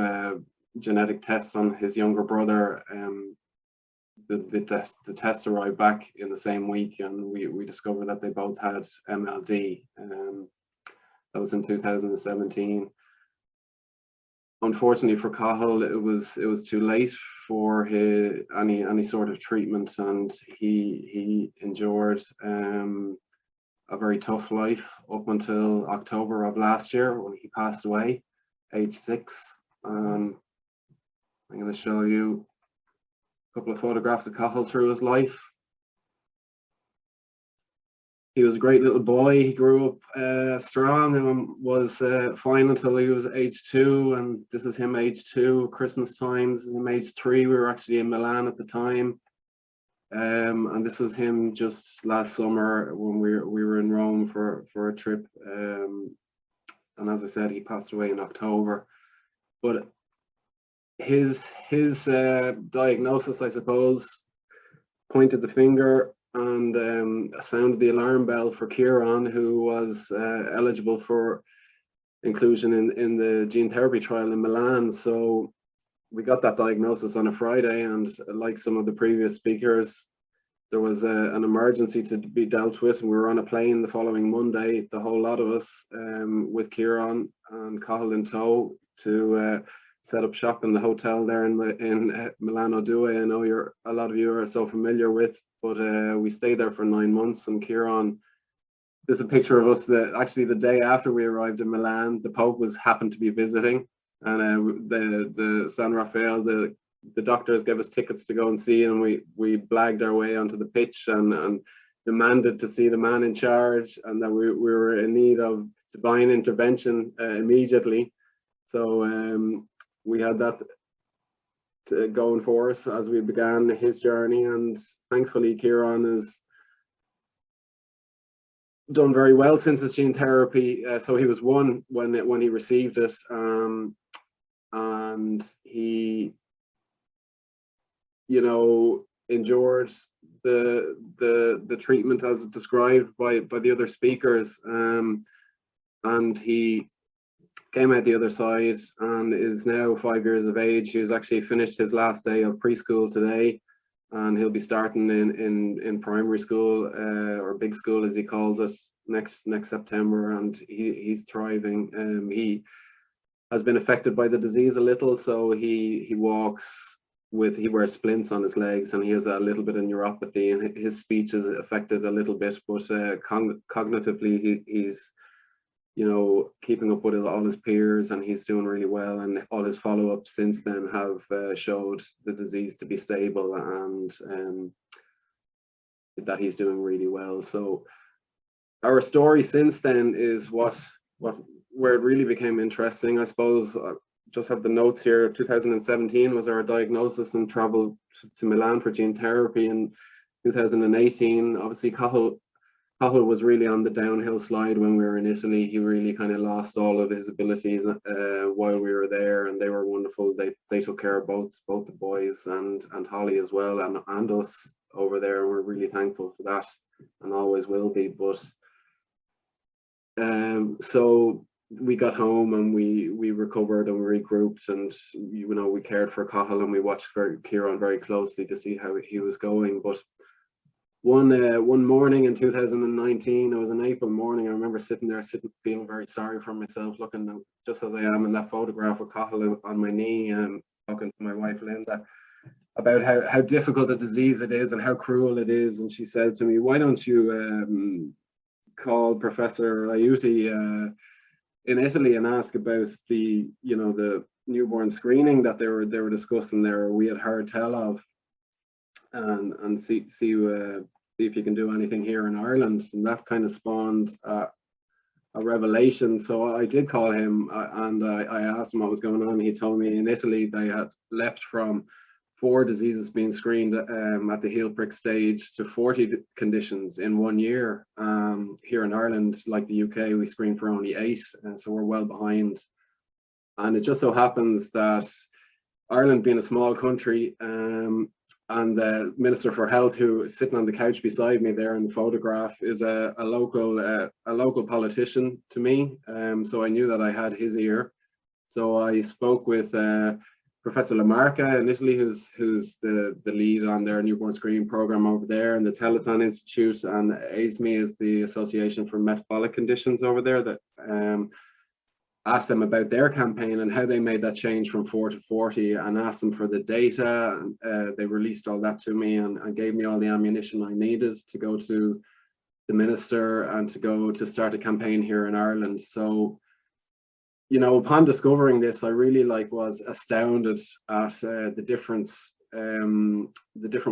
genetic tests on his younger brother. The tests arrived back in the same week, and we discovered that they both had MLD. That was in 2017. Unfortunately for Cathal, it was too late for any sort of treatment, and he endured a very tough life up until October of last year, when he passed away, age 6. I'm going to show you a couple of photographs of Cathal through his life. He was a great little boy. He grew up strong and was fine until he was age 2. And this is him age 2, Christmas time. This is him age 3. We were actually in Milan at the time. And this was him just last summer when we were in Rome for a trip. And as I said, he passed away in October. But his diagnosis, I suppose, pointed the finger and sounded the alarm bell for Kieran, who was eligible for inclusion in the gene therapy trial in Milan. So we got that diagnosis on a Friday, and like some of the previous speakers, there was an emergency to be dealt with, and we were on a plane the following Monday, the whole lot of us, with Kieran and Cathal in tow, to set up shop in the hotel there in Milano Due. I know a lot of you are so familiar with, but we stayed there for 9 months. And Kieran, there's a picture of us that actually the day after we arrived in Milan, the Pope happened to be visiting, and the San Rafael, the doctors gave us tickets to go and see, and we blagged our way onto the pitch and demanded to see the man in charge, and that we were in need of divine intervention immediately. So we had that going for us as we began his journey, and thankfully Kieran has done very well since his gene therapy. So he was 1 when he received it, and he, you know, endured the treatment as described by the other speakers, and he came out the other side and is now 5 years of age. He was actually finished his last day of preschool today, and he'll be starting in primary school, or big school as he calls it, next September, and he's thriving. He has been affected by the disease a little, so he walks with, he wears splints on his legs, and he has a little bit of neuropathy, and his speech is affected a little bit, but cognitively he's, you know, keeping up with all his peers, and he's doing really well, and all his follow-ups since then have showed the disease to be stable, and that he's doing really well. So our story since then is where it really became interesting, I suppose. Just have the notes here. 2017 was our diagnosis, and traveled to Milan for gene therapy. In 2018, obviously Cathal was really on the downhill slide when we were in Italy. He really kind of lost all of his abilities while we were there, and they were wonderful. They took care of both the boys and Holly as well, and us over there. We're really thankful for that, and always will be. But so we got home, and we recovered, and we regrouped, and you know, we cared for Cathal, and we watched Kieran very closely to see how he was going. But one morning in 2019, it was an April morning, I remember sitting there feeling very sorry for myself, looking just as I am in that photograph with Cathal on my knee, and talking to my wife Linda about how difficult a disease it is and how cruel it is. And she said to me, "Why don't you call Professor Aiuti in Italy and ask about the newborn screening that they were discussing there, we had heard tell of, and see if you can do anything here in Ireland." And that kind of spawned a revelation. So I did call him, and I asked him what was going on. He told me in Italy they had leapt from 4 diseases being screened at the heel prick stage to 40 conditions in 1 year. Here in Ireland, like the UK, we screen for only 8, and so we're well behind. And it just so happens that Ireland, being a small country, and the Minister for Health, who is sitting on the couch beside me there in the photograph, is a local politician to me. So I knew that I had his ear. So I spoke with Professor Lamarca in Italy, who's the lead on their newborn screening program over there, and the Telethon Institute, and ASME is the Association for Metabolic Conditions over there, that asked them about their campaign and how they made that change from 4 to 40, and asked them for the data. They released all that to me, and gave me all the ammunition I needed to go to the minister and to start a campaign here in Ireland. So, you know, upon discovering this, I really was astounded at the different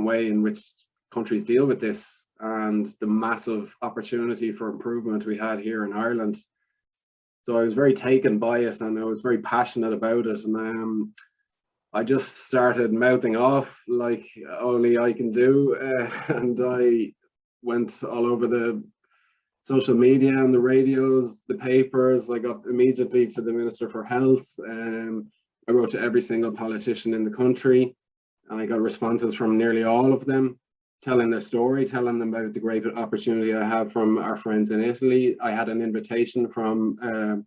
way in which countries deal with this, and the massive opportunity for improvement we had here in Ireland. So I was very taken by it, and I was very passionate about it, and I just started mouthing off like only I can do, and I went all over the social media and the radios, the papers. I got immediately to the Minister for Health. I wrote to every single politician in the country, and I got responses from nearly all of them. telling their story, telling them about the great opportunity I have from our friends in Italy. I had an invitation from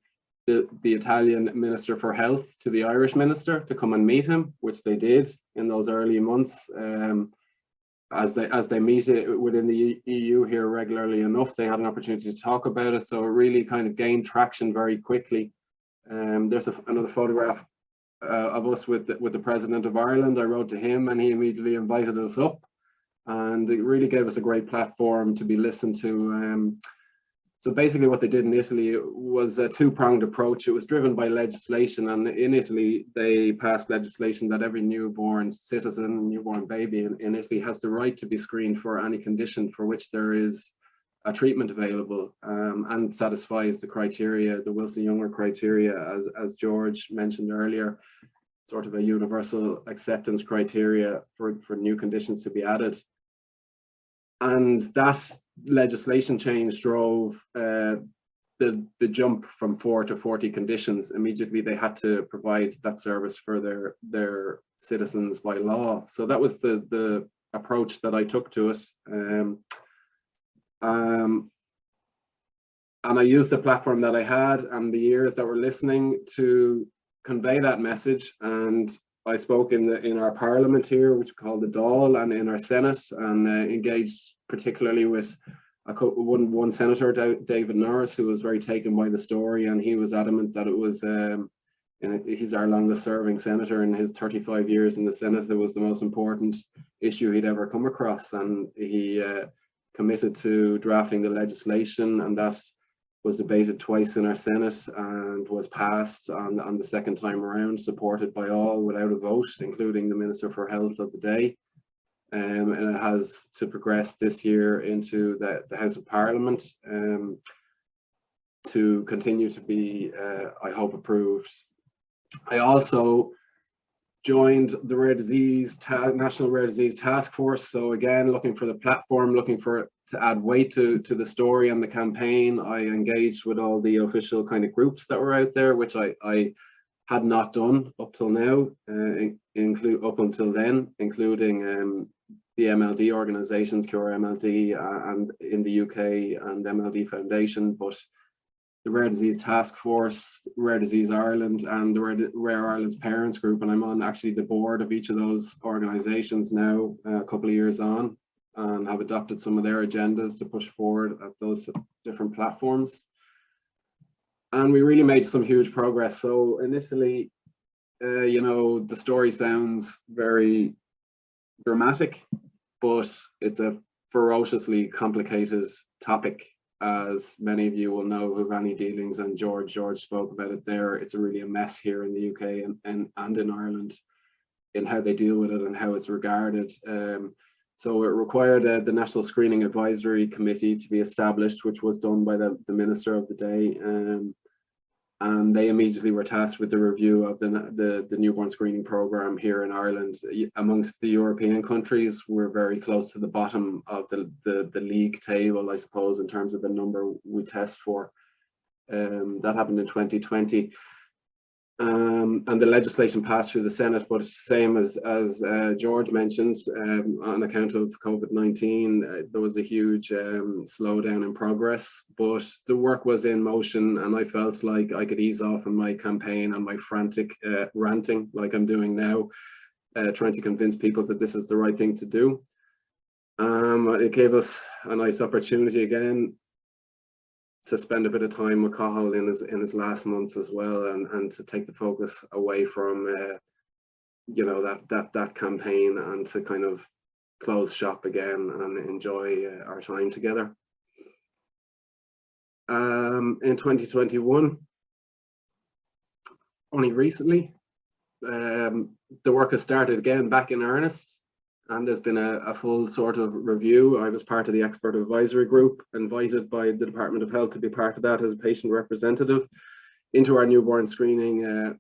the Italian Minister for Health to the Irish Minister to come and meet him, which they did in those early months. As they meet it within the EU here regularly enough, they had an opportunity to talk about it. So it really kind of gained traction very quickly. There's another photograph of us with the President of Ireland. I wrote to him and he immediately invited us up, and it really gave us a great platform to be listened to. So basically what they did in Italy was a two-pronged approach. It was driven by legislation, and in Italy they passed legislation that every newborn citizen, newborn baby in Italy has the right to be screened for any condition for which there is a treatment available, and satisfies the criteria, the Wilson-Younger criteria, as George mentioned earlier, sort of a universal acceptance criteria for new conditions to be added. And that legislation change drove the jump from 4 to 40 conditions. Immediately they had to provide that service for their citizens by law. So that was the approach that I took to it. And I used the platform that I had and the ears that were listening to convey that message. And I spoke in our parliament here, which we call the Dáil, and in our Senate, and engaged particularly with one senator, David Norris, who was very taken by the story, and he was adamant that it was, he's our longest serving senator in his 35 years in the Senate. It was the most important issue he'd ever come across, and he committed to drafting the legislation, and that was debated twice in our Senate and was passed on the second time around, supported by all without a vote, including the Minister for Health of the day. And it has to progress this year into the House of Parliament to continue to be, I hope, approved. I also joined the National Rare Disease Task Force. So again, looking for the platform, looking to add weight to the story and the campaign. I engaged with all the official kind of groups that were out there, which I had not done up till now, including the MLD organisations, Cure MLD, and in the UK, and MLD Foundation, but the Rare Disease Task Force, Rare Disease Ireland, and the Rare Ireland's Parents Group, and I'm on actually the board of each of those organisations now, a couple of years on, and have adopted some of their agendas to push forward at those different platforms. And we really made some huge progress. So initially, you know, the story sounds very dramatic, but it's a ferociously complicated topic, as many of you will know who have any dealings, and George spoke about it there. It's really a mess here in the UK and in Ireland in how they deal with it and how it's regarded. So it required the National Screening Advisory Committee to be established, which was done by the Minister of the day. And they immediately were tasked with the review of the newborn screening program here in Ireland. Amongst the European countries, we're very close to the bottom of the league table, I suppose, in terms of the number we test for. That happened in 2020. And the legislation passed through the Senate, but same as George mentioned, on account of COVID-19, there was a huge slowdown in progress, but the work was in motion, and I felt like I could ease off on my campaign and my frantic ranting like I'm doing now, trying to convince people that this is the right thing to do. It gave us a nice opportunity again to spend a bit of time with Cathal in his last months as well, and to take the focus away from you know, that campaign, and to kind of close shop again and enjoy our time together. In 2021, only recently, the work has started again back in earnest. And there's been a full sort of review. I was part of the expert advisory group, invited by the Department of Health to be part of that as a patient representative into our newborn screening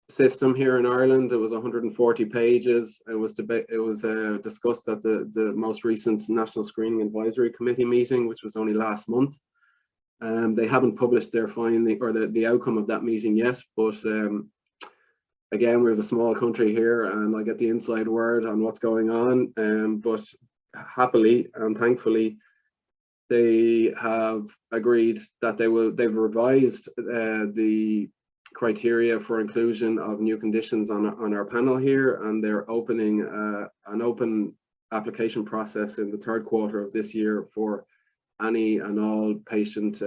system here in Ireland. It was 140 pages. It was discussed at the most recent National Screening Advisory Committee meeting, which was only last month. They haven't published their finding or the outcome of that meeting yet, but again, we have a small country here, and I get the inside word on what's going on. But happily and thankfully, they have agreed that they've revised the criteria for inclusion of new conditions on our panel here, and they're opening an open application process in the third quarter of this year for any and all patient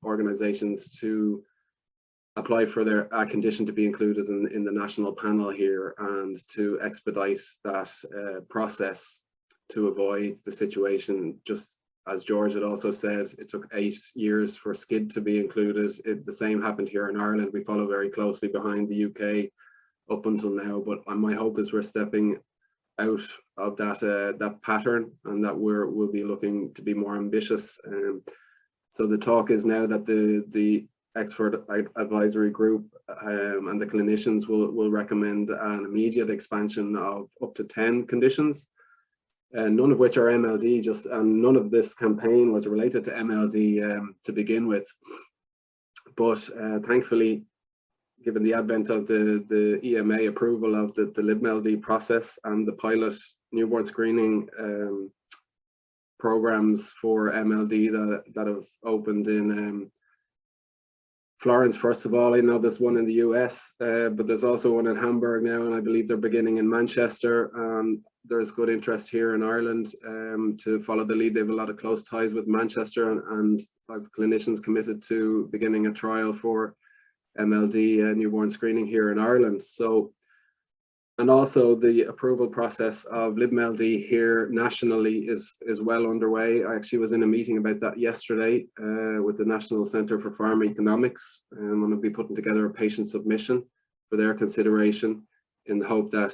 organizations to apply for their condition to be included in the national panel here, and to expedite that process to avoid the situation. Just as George had also said, it took 8 years for SCID to be included. The same happened here in Ireland. We follow very closely behind the UK up until now, but my hope is we're stepping out of that pattern, and that we'll be looking to be more ambitious. So the talk is now that the expert advisory group and the clinicians will recommend an immediate expansion of up to 10 conditions, none of which are MLD, and none of this campaign was related to MLD to begin with. But thankfully, given the advent of the EMA approval of the LibMLD process and the pilot newborn screening programs for MLD that have opened in Florence, first of all. I know there's one in the US, but there's also one in Hamburg now, and I believe they're beginning in Manchester. There's good interest here in Ireland to follow the lead. They have a lot of close ties with Manchester, and I've clinicians committed to beginning a trial for MLD newborn screening here in Ireland. So, and also the approval process of LibMLD here nationally is well underway. I actually was in a meeting about that yesterday with the National Centre for Pharmacoeconomics, and I'm going to be putting together a patient submission for their consideration, in the hope that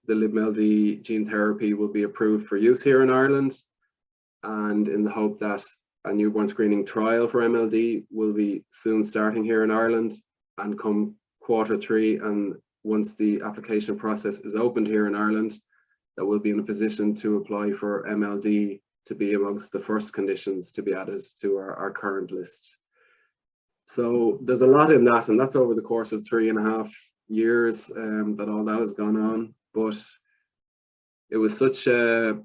the LibMLD gene therapy will be approved for use here in Ireland, and in the hope that a newborn screening trial for MLD will be soon starting here in Ireland, and come Q3, and once the application process is opened here in Ireland, that we'll be in a position to apply for MLD to be amongst the first conditions to be added to our current list. So there's a lot in that, and that's over the course of 3.5 years that all that has gone on. But it was such a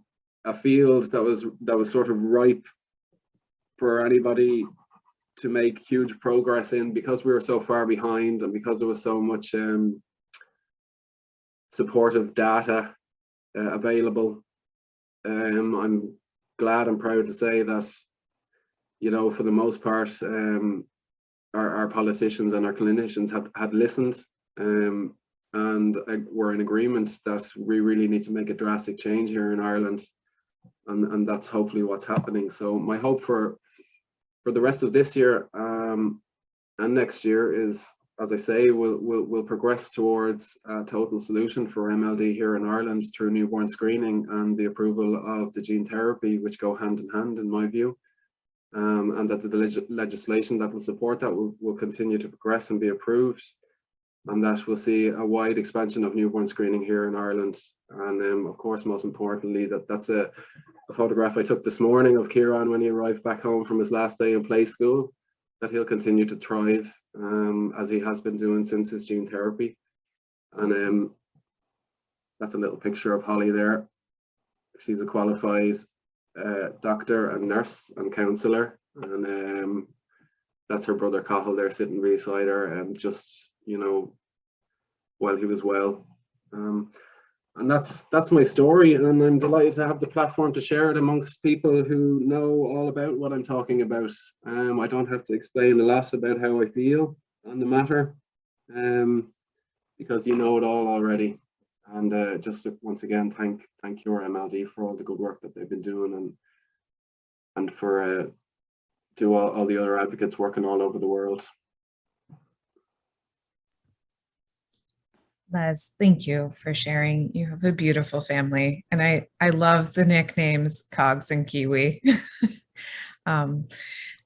field that was sort of ripe for anybody to make huge progress in, because we were so far behind, and because there was so much supportive data available. I'm glad and proud to say that, you know, for the most part, our politicians and our clinicians had listened, and were in agreement that we really need to make a drastic change here in Ireland, and that's hopefully what's happening. So my hope for the rest of this year and next year is, as I say, we'll progress towards a total solution for MLD here in Ireland through newborn screening and the approval of the gene therapy, which go hand in hand, in my view, and that the legislation that will support that will continue to progress and be approved, and that we'll see a wide expansion of newborn screening here in Ireland. And of course, most importantly, that's a photograph I took this morning of Kieran when he arrived back home from his last day in play school, that he'll continue to thrive as he has been doing since his gene therapy. And that's a little picture of Holly there. She's a qualified doctor and nurse and counsellor, and that's her brother Cathal there sitting beside her, and just, you know, while he was well. And that's my story, and I'm delighted to have the platform to share it amongst people who know all about what I'm talking about. I don't have to explain a lot about how I feel on the matter, because you know it all already. And just to, once again, thank your MLD for all the good work that they've been doing, and for to all the other advocates working all over the world. Les, thank you for sharing. You have a beautiful family, and I love the nicknames Cogs and Kiwi.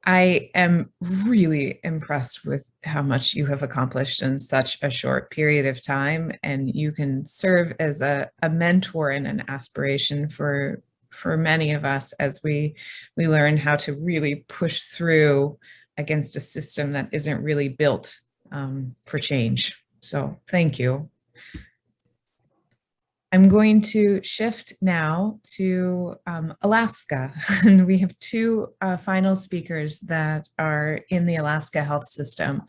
I am really impressed with how much you have accomplished in such a short period of time, and you can serve as a mentor and an aspiration for many of us as we learn how to really push through against a system that isn't really built for change. So thank you. I'm going to shift now to Alaska. And we have two final speakers that are in the Alaska health system.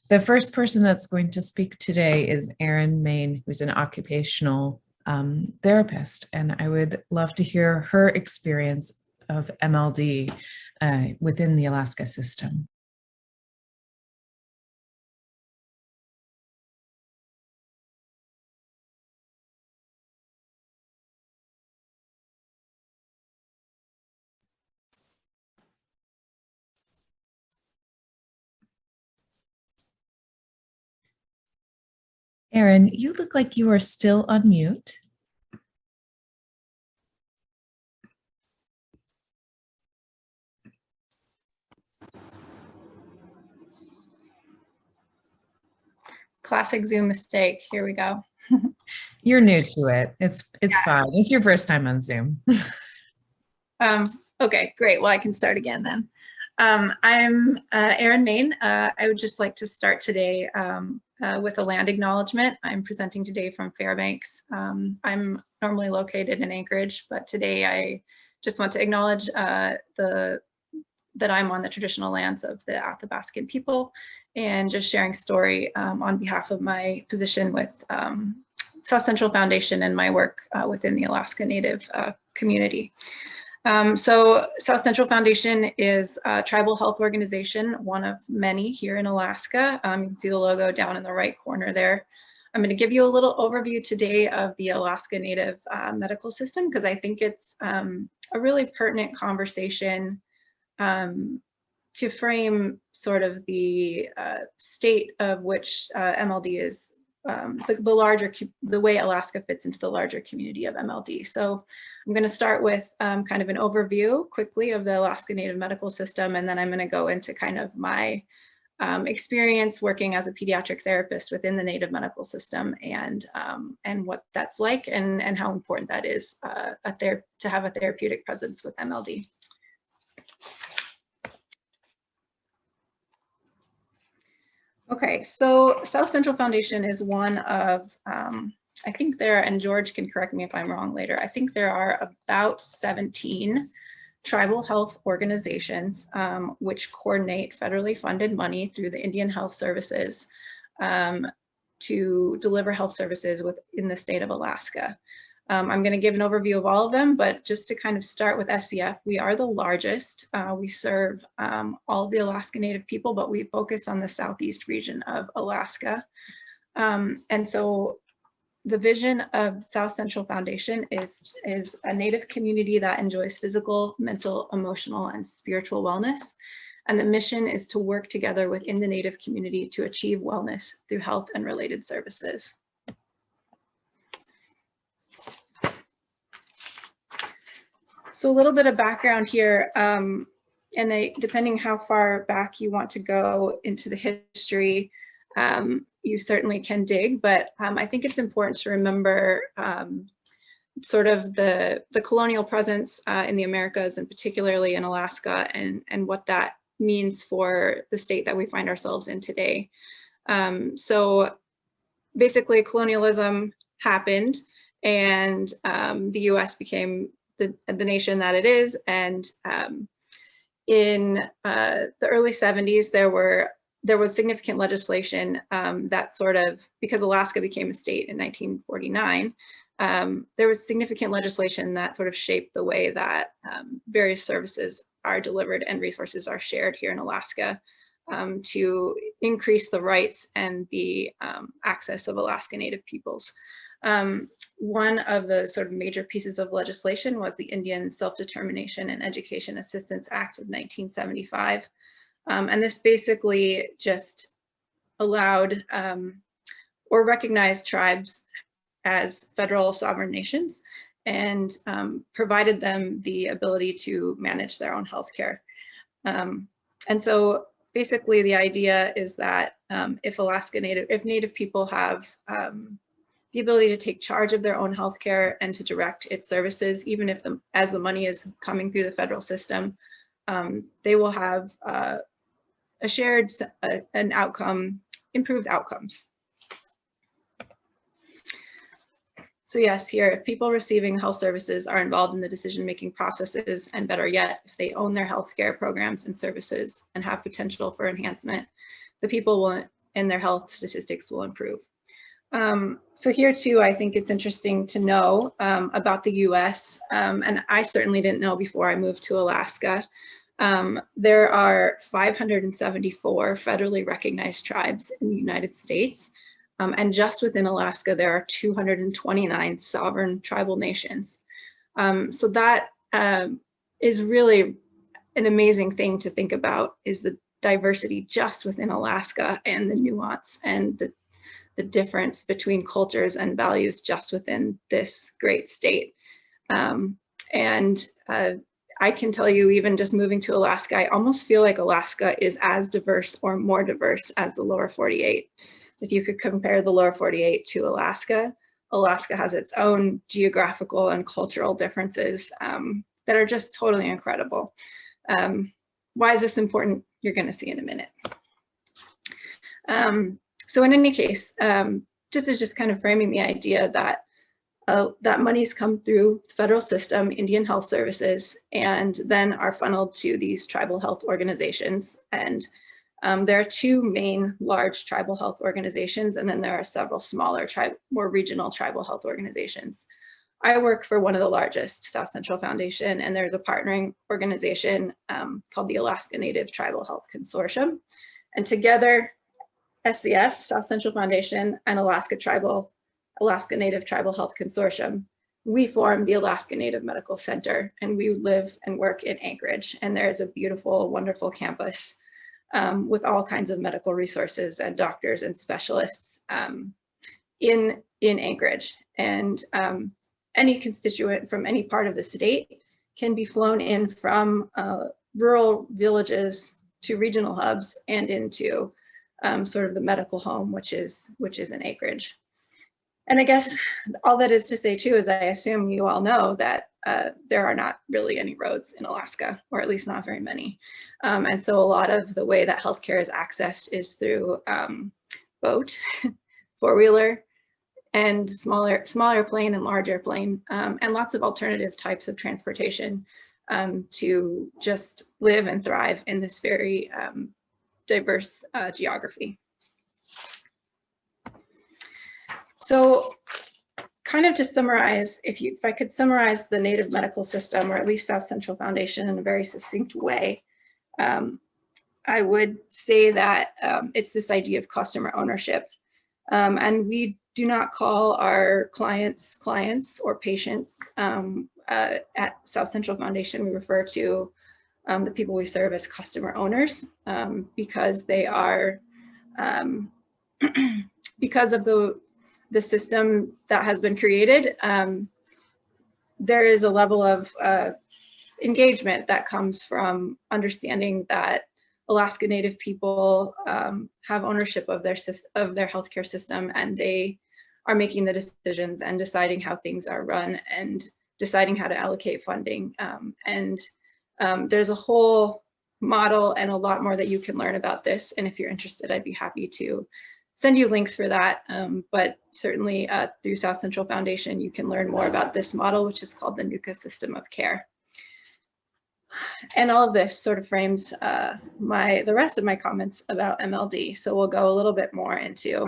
The first person that's going to speak today is Erin Main, who's an occupational therapist. And I would love to hear her experience of MLD within the Alaska system. Erin, you look like you are still on mute. Classic Zoom mistake. Here we go. You're new to it. It's fine. It's your first time on Zoom. Okay, great. Well, I can start again then. I'm Erin Main. I would just like to start today with a land acknowledgement. I'm presenting today from Fairbanks. I'm normally located in Anchorage, but today I just want to acknowledge that I'm on the traditional lands of the Athabascan people, and just sharing story on behalf of my position with South Central Foundation and my work within the Alaska Native community. So South Central Foundation is a tribal health organization, one of many here in Alaska. You can see the logo down in the right corner there. I'm going to give you a little overview today of the Alaska Native medical system, because I think it's a really pertinent conversation to frame sort of the state of which MLD is, the way Alaska fits into the larger community of MLD. So I'm going to start with kind of an overview quickly of the Alaska Native medical system, and then I'm going to go into kind of my experience working as a pediatric therapist within the Native medical system, and what that's like, and how important that is to have a therapeutic presence with MLD. Okay, so South Central Foundation is one of, I think there, and George can correct me if I'm wrong later, I think there are about 17 tribal health organizations which coordinate federally funded money through the Indian Health Services to deliver health services within the state of Alaska. I'm going to give an overview of all of them, but just to kind of start with SCF, we are the largest. We serve all of the Alaska Native people, but we focus on the southeast region of Alaska. And so the vision of South Central Foundation is a Native community that enjoys physical, mental, emotional, and spiritual wellness. And the mission is to work together within the Native community to achieve wellness through health and related services. So a little bit of background here, and depending how far back you want to go into the history, you certainly can dig, but I think it's important to remember sort of the colonial presence in the Americas, and particularly in Alaska, and what that means for the state that we find ourselves in today. So basically colonialism happened, and the US became the nation that it is. And in the early 70s, there was significant legislation that sort of, because Alaska became a state in 1949, there was significant legislation that sort of shaped the way that various services are delivered and resources are shared here in Alaska to increase the rights and the access of Alaska Native peoples. One of the sort of major pieces of legislation was the Indian Self-Determination and Education Assistance Act of 1975. And this basically just allowed or recognized tribes as federal sovereign nations, and provided them the ability to manage their own healthcare. And so basically the idea is that if Native people have the ability to take charge of their own healthcare and to direct its services, even if as the money is coming through the federal system, they will have improved outcomes. So yes, here, if people receiving health services are involved in the decision-making processes, and better yet, if they own their healthcare programs and services and have potential for enhancement, the people will, and their health statistics will improve. So here too, I think it's interesting to know about the US, and I certainly didn't know before I moved to Alaska. There are 574 federally recognized tribes in the United States. And just within Alaska, there are 229 sovereign tribal nations. So that is really an amazing thing to think about, is the diversity just within Alaska and the nuance and the difference between cultures and values just within this great state. I can tell you, even just moving to Alaska, I almost feel like Alaska is as diverse or more diverse as the lower 48. If you could compare the lower 48 to Alaska, Alaska has its own geographical and cultural differences that are just totally incredible. Why is this important? You're going to see in a minute. So in any case, just kind of framing the idea that that monies come through the federal system, Indian Health Services, and then are funneled to these tribal health organizations. And there are two main large tribal health organizations, and then there are several smaller, more regional tribal health organizations. I work for one of the largest, South Central Foundation, and there's a partnering organization called the Alaska Native Tribal Health Consortium. And together, SCF, South Central Foundation, and Alaska Native Tribal Health Consortium, we form the Alaska Native Medical Center, and we live and work in Anchorage. And there is a beautiful, wonderful campus with all kinds of medical resources and doctors and specialists in Anchorage. And any constituent from any part of the state can be flown in from rural villages to regional hubs and into sort of the medical home, which is in Anchorage. And I guess all that is to say too is I assume you all know that there are not really any roads in Alaska, or at least not very many. And so a lot of the way that healthcare is accessed is through boat, four-wheeler, and smaller airplane and large airplane, and lots of alternative types of transportation to just live and thrive in this very diverse geography. So kind of to summarize, if I could summarize the Native medical system, or at least South Central Foundation, in a very succinct way, I would say that it's this idea of customer ownership. And we do not call our clients or patients. At South Central Foundation, we refer to the people we serve as customer owners, because they are, because of the system that has been created, there is a level of engagement that comes from understanding that Alaska Native people have ownership of their healthcare system, and they are making the decisions and deciding how things are run and deciding how to allocate funding. There's a whole model and a lot more that you can learn about this. And if you're interested, I'd be happy to send you links for that. But certainly through South Central Foundation, you can learn more about this model, which is called the NUCA system of care. And all of this sort of frames the rest of my comments about MLD. So we'll go a little bit more into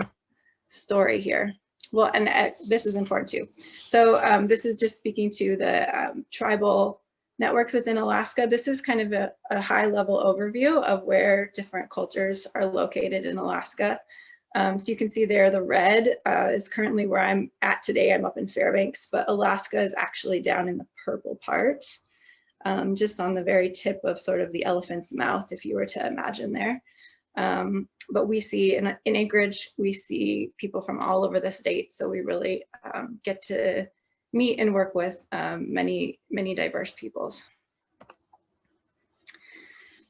story here. Well, and this is important too. So this is just speaking to the tribal networks within Alaska. This is kind of a high level overview of where different cultures are located in Alaska. So you can see there the red is currently where I'm at today. I'm up in Fairbanks, but Alaska is actually down in the purple part, just on the very tip of sort of the elephant's mouth, if you were to imagine there. But we see in Anchorage, we see people from all over the state. So we really get to meet and work with many, many diverse peoples.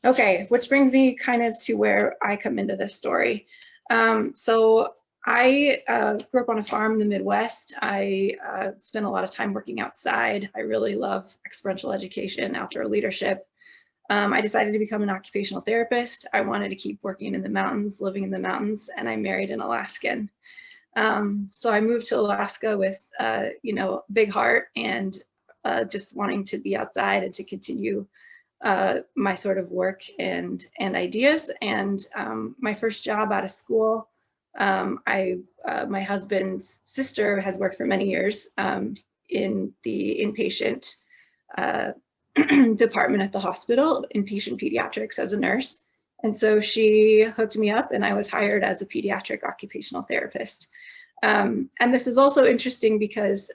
Okay, which brings me kind of to where I come into this story. So I grew up on a farm in the Midwest. I spent a lot of time working outside. I really love experiential education, outdoor leadership. I decided to become an occupational therapist. I wanted to keep working in the mountains, living in the mountains, and I married an Alaskan. So I moved to Alaska with, you know, big heart and just wanting to be outside and to continue my sort of work and ideas. And my first job out of school, my husband's sister has worked for many years in the inpatient department at the hospital, inpatient pediatrics as a nurse. And so she hooked me up and I was hired as a pediatric occupational therapist. And this is also interesting because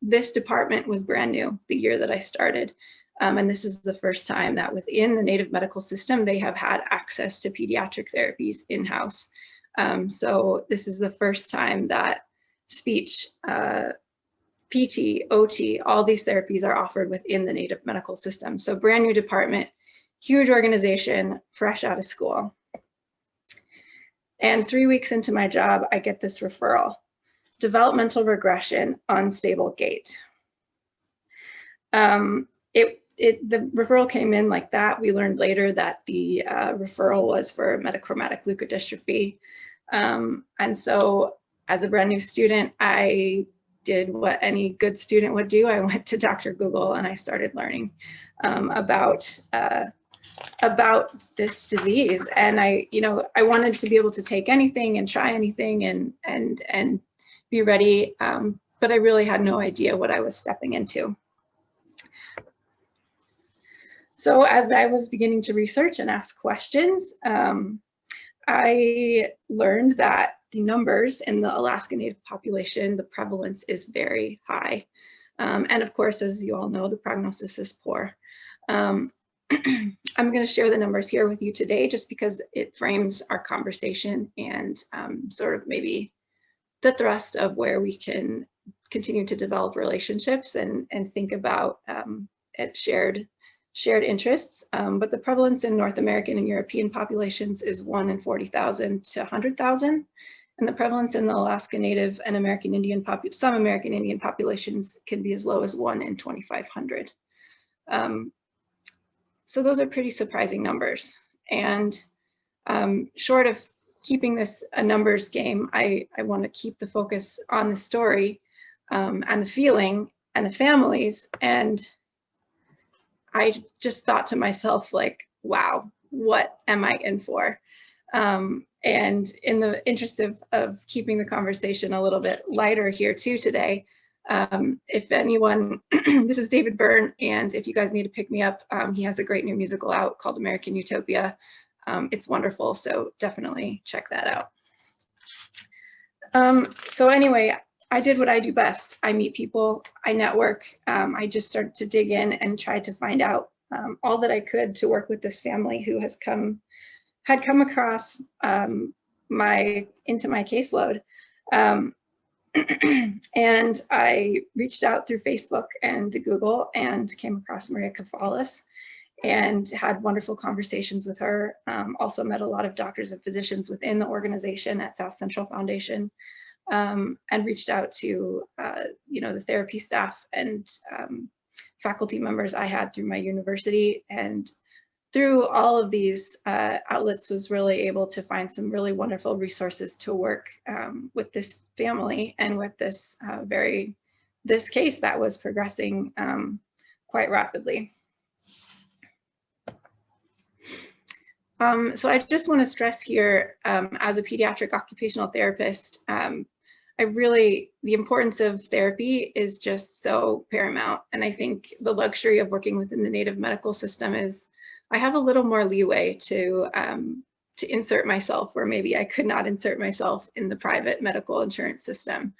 this department was brand new the year that I started. And this is the first time that within the Native medical system, they have had access to pediatric therapies in-house. So this is the first time that speech, PT, OT, all these therapies are offered within the Native medical system. So brand new department, huge organization, fresh out of school. And 3 weeks into my job, I get this referral: developmental regression, unstable gait. The referral came in like that. We learned later that the referral was for metachromatic leukodystrophy. And so as a brand new student, I did what any good student would do. I went to Dr. Google and I started learning about this disease. And I wanted to be able to take anything and try anything and be ready. But I really had no idea what I was stepping into. So as I was beginning to research and ask questions, I learned that the numbers in the Alaska Native population, the prevalence is very high. And of course, as you all know, the prognosis is poor. I'm going to share the numbers here with you today just because it frames our conversation and sort of maybe the thrust of where we can continue to develop relationships and think about shared interests. But the prevalence in North American and European populations is 1 in 40,000 to 100,000. And the prevalence in the Alaska Native and American Indian some American Indian populations can be as low as 1 in 2,500. So those are pretty surprising numbers. And short of keeping this a numbers game, I want to keep the focus on the story and the feeling and the families. And I just thought to myself, like, wow, what am I in for? And in the interest of keeping the conversation a little bit lighter here too today, if anyone, this is David Byrne, and if you guys need to pick me up, he has a great new musical out called American Utopia. It's wonderful, so definitely check that out. So anyway, I did what I do best. I meet people, I network. I just started to dig in and try to find out all that I could to work with this family who had come across into my caseload. And I reached out through Facebook and Google and came across Maria Kafalis and had wonderful conversations with her. Also met a lot of doctors and physicians within the organization at South Central Foundation. And reached out to the therapy staff and faculty members I had through my university, and through all of these outlets was really able to find some really wonderful resources to work with this family and with this this case that was progressing quite rapidly. So I just want to stress here, as a pediatric occupational therapist, the importance of therapy is just so paramount. And I think the luxury of working within the Native medical system is I have a little more leeway to insert myself where maybe I could not insert myself in the private medical insurance system.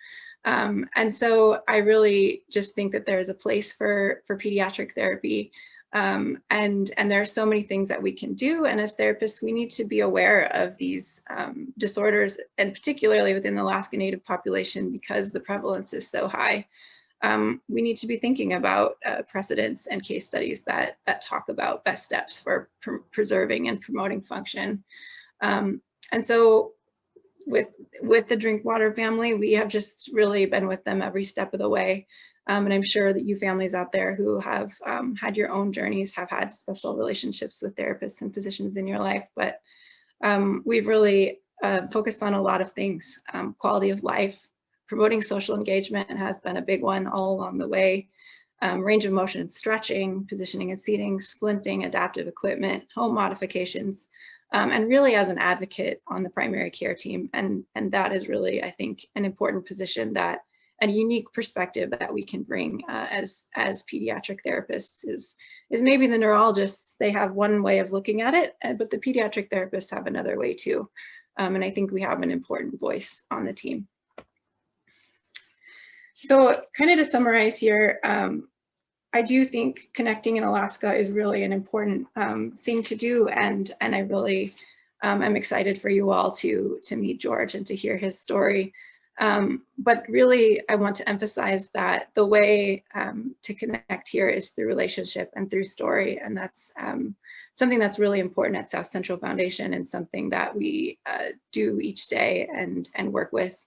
And so I really just think that there's a place for pediatric therapy. And there are so many things that we can do. And as therapists, we need to be aware of these disorders, and particularly within the Alaska Native population, because the prevalence is so high. We need to be thinking about precedents and case studies that talk about best steps for preserving and promoting function. And so with the Drinkwater family, we have just really been with them every step of the way. And I'm sure that you families out there who have had your own journeys have had special relationships with therapists and physicians in your life, but we've really focused on a lot of things. Quality of life, promoting social engagement has been a big one all along the way. Range of motion and stretching, positioning and seating, splinting, adaptive equipment, home modifications, and really as an advocate on the primary care team. And that is really, I think, an important position, that a unique perspective that we can bring as pediatric therapists is maybe the neurologists, they have one way of looking at it, but the pediatric therapists have another way too. And I think we have an important voice on the team. So kind of to summarize here, I do think connecting in Alaska is really an important thing to do. And I really am excited for you all to meet George and to hear his story. But really, I want to emphasize that the way to connect here is through relationship and through story. And that's something that's really important at South Central Foundation, and something that we do each day and work with.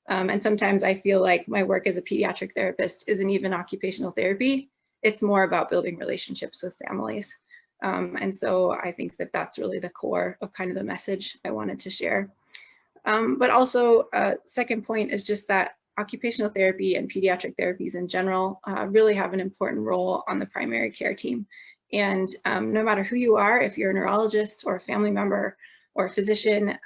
And sometimes I feel like my work as a pediatric therapist isn't even occupational therapy. It's more about building relationships with families. And so I think that that's really the core of kind of the message I wanted to share. But also, second point is just that occupational therapy and pediatric therapies in general really have an important role on the primary care team. And no matter who you are, if you're a neurologist or a family member or a physician,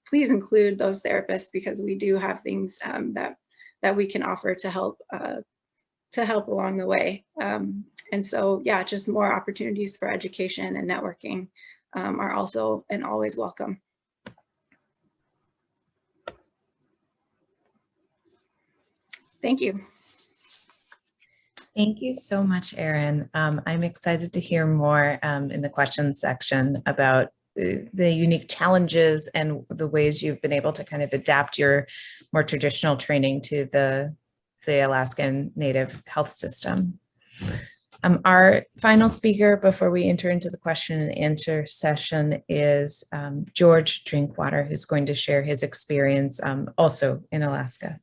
please include those therapists, because we do have things that we can offer to help along the way. And so, yeah, just more opportunities for education and networking are also and always welcome. Thank you. Thank you so much, Erin. I'm excited to hear more in the questions section about the unique challenges and the ways you've been able to kind of adapt your more traditional training to the Alaskan Native health system. Our final speaker before we enter into the question and answer session is George Drinkwater, who's going to share his experience also in Alaska.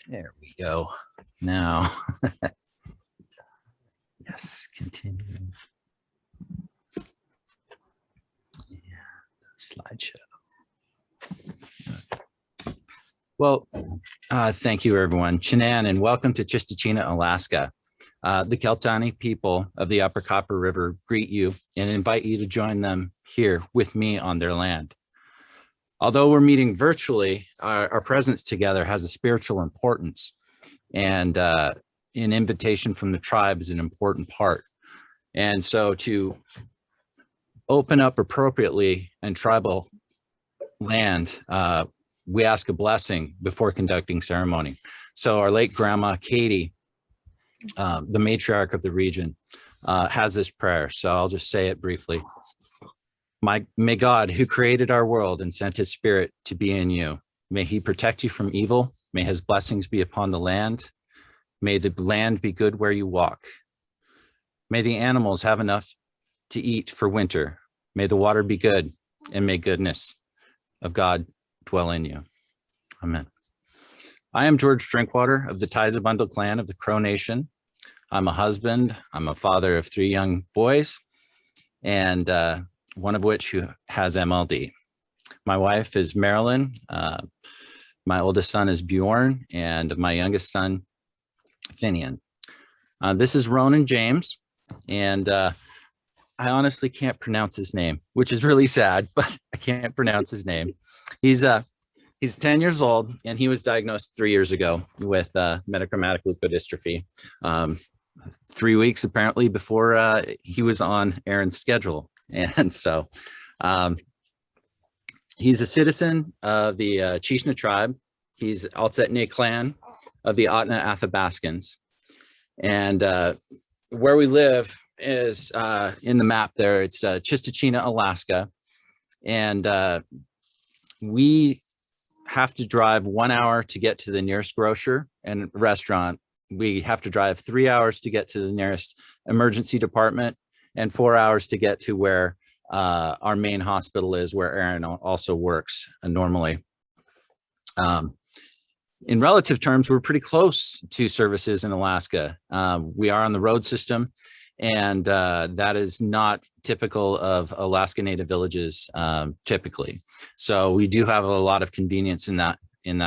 There we go. Now, yes, continue. Yeah, slideshow. Well, thank you, everyone. Chinan, and welcome to Chistachina, Alaska. The Keltani people of the Upper Copper River greet you and invite you to join them here with me on their land. Although we're meeting virtually, our presence together has a spiritual importance, and an invitation from the tribe is an important part. And so to open up appropriately in tribal land, we ask a blessing before conducting ceremony. So our late grandma, Katie, the matriarch of the region, has this prayer. So I'll just say it briefly. May God, who created our world and sent his spirit to be in you, may he protect you from evil. May his blessings be upon the land. May the land be good where you walk. May the animals have enough to eat for winter. May the water be good, and may goodness of God dwell in you. Amen. I am George Drinkwater of the Taizabundle clan of the Crow Nation. I'm a husband. I'm a father of 3 young boys, and one of which who has MLD. My wife is Marilyn. My oldest son is Bjorn, and my youngest son, Finian. This is Ronan James, and I honestly can't pronounce his name, which is really sad, but I can't pronounce his name. He's 10 years old, and he was diagnosed 3 years ago with metachromatic leukodystrophy. 3 weeks apparently before he was on Aaron's schedule. And so he's a citizen of the Chishna tribe. He's Altsetne clan of the Otna Athabascans. And where we live is in the map there. It's Chistachina, Alaska. And we have to drive 1 hour to get to the nearest grocer and restaurant. We have to drive 3 hours to get to the nearest emergency department, and 4 hours to get to where our main hospital is, where Aaron also works normally. In relative terms, we're pretty close to services in Alaska. We are on the road system, And that is not typical of Alaska Native villages typically. So we do have a lot of convenience in that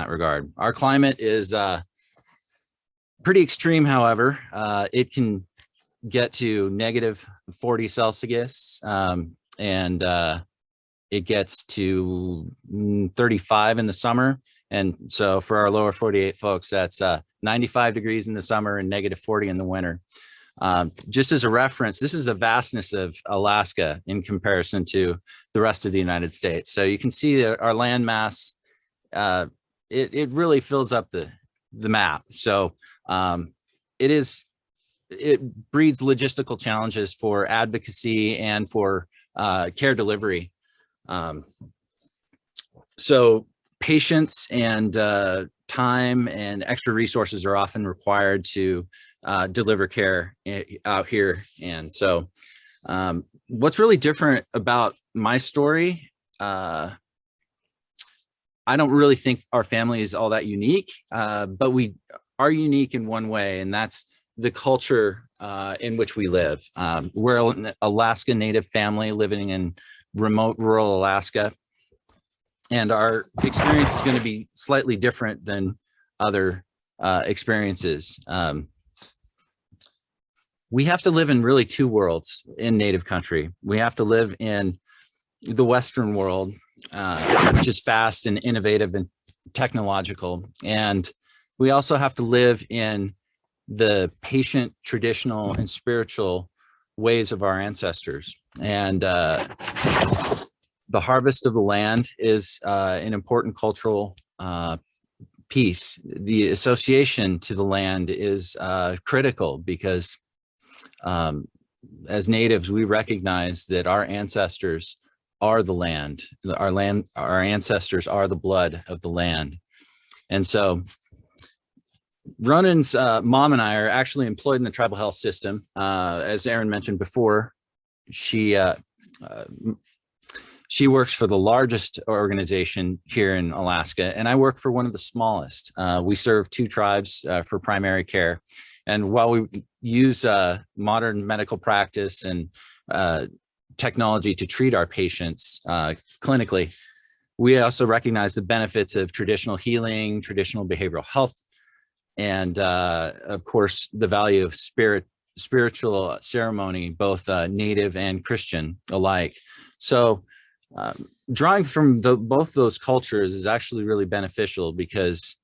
regard. Our climate is pretty extreme, however. It can get to -40 Celsius, and it gets to 35 in the summer. And so for our lower 48 folks, that's 95 degrees in the summer and -40 in the winter. Just as a reference, this is the vastness of Alaska in comparison to the rest of the United States. So you can see that our land mass, it really fills up the map. So it breeds logistical challenges for advocacy and for care delivery. So patience and time and extra resources are often required to deliver care out here. And so what's really different about my story, I don't really think our family is all that unique, but we are unique in one way, and that's the culture in which we live. We're an Alaska Native family living in remote rural Alaska, and our experience is going to be slightly different than other experiences. We have to live in really two worlds in Native country. We have to live in the Western world, which is fast and innovative and technological. And we also have to live in the patient, traditional, and spiritual ways of our ancestors. And the harvest of the land is an important cultural piece. The association to the land is critical because as natives, we recognize that our ancestors are the land. Our ancestors are the blood of the land. And so Ronan's mom and I are actually employed in the tribal health system. As Erin mentioned before, she works for the largest organization here in Alaska, and I work for one of the smallest. We serve 2 tribes for primary care. And while we use modern medical practice and technology to treat our patients clinically, we also recognize the benefits of traditional healing, traditional behavioral health, and of course, the value of spiritual ceremony, both Native and Christian alike. So drawing from both those cultures is actually really beneficial because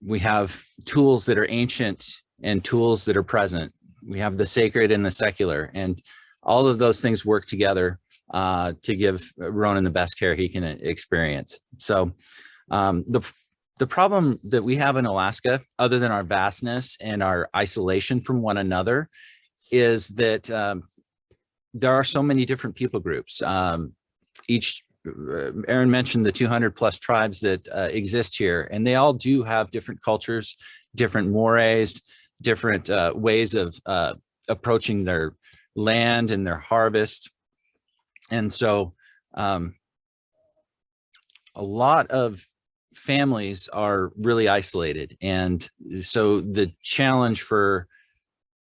we have tools that are ancient and tools that are present. We have the sacred and the secular, and all of those things work together to give Ronan the best care he can experience. So the problem that we have in Alaska, other than our vastness and our isolation from one another, is that there are so many different people groups. Erin mentioned the 200 plus tribes that exist here, and they all do have different cultures, different mores, different ways of approaching their land and their harvest. And so a lot of families are really isolated. And so the challenge for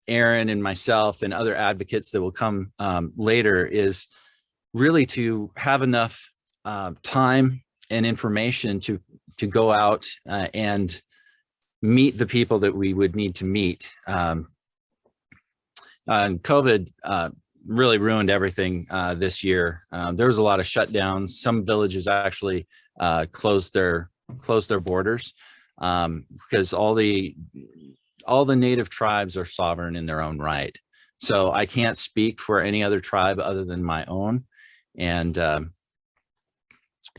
Erin and myself and other advocates that will come later is really to have enough time and information to go out and meet the people that we would need to meet. And COVID really ruined everything this year. There was a lot of shutdowns. Some villages actually closed their borders because all the Native tribes are sovereign in their own right. So I can't speak for any other tribe other than my own. And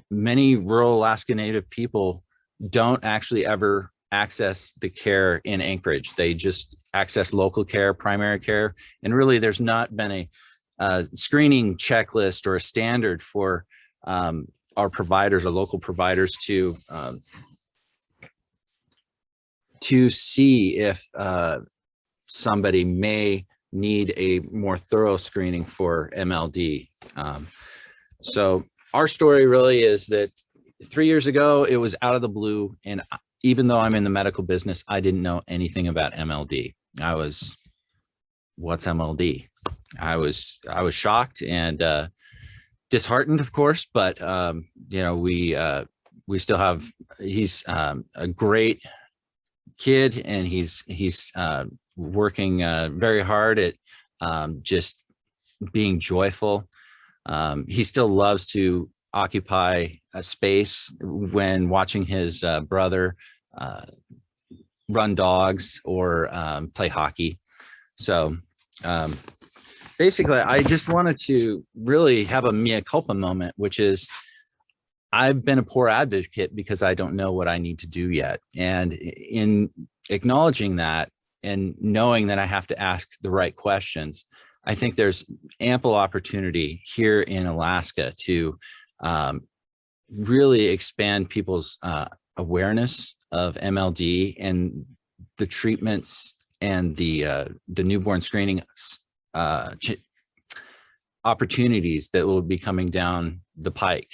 many rural Alaska Native people don't actually ever access the care in Anchorage. They just access local care, primary care. And really there's not been a screening checklist or a standard for our providers, our local providers to see if somebody may need a more thorough screening for MLD. So our story really is that 3 years ago, it was out of the blue. And even though I'm in the medical business, I didn't know anything about MLD. I was what's MLD? I was shocked and disheartened, of course, but you know, we still have, he's a great kid, and he's working very hard at just being joyful. He still loves to occupy a space when watching his brother run dogs or play hockey. So basically, I just wanted to really have a mea culpa moment, which is I've been a poor advocate because I don't know what I need to do yet. And in acknowledging that and knowing that I have to ask the right questions, I think there's ample opportunity here in Alaska to really expand people's awareness of MLD and the treatments and the newborn screening opportunities that will be coming down the pike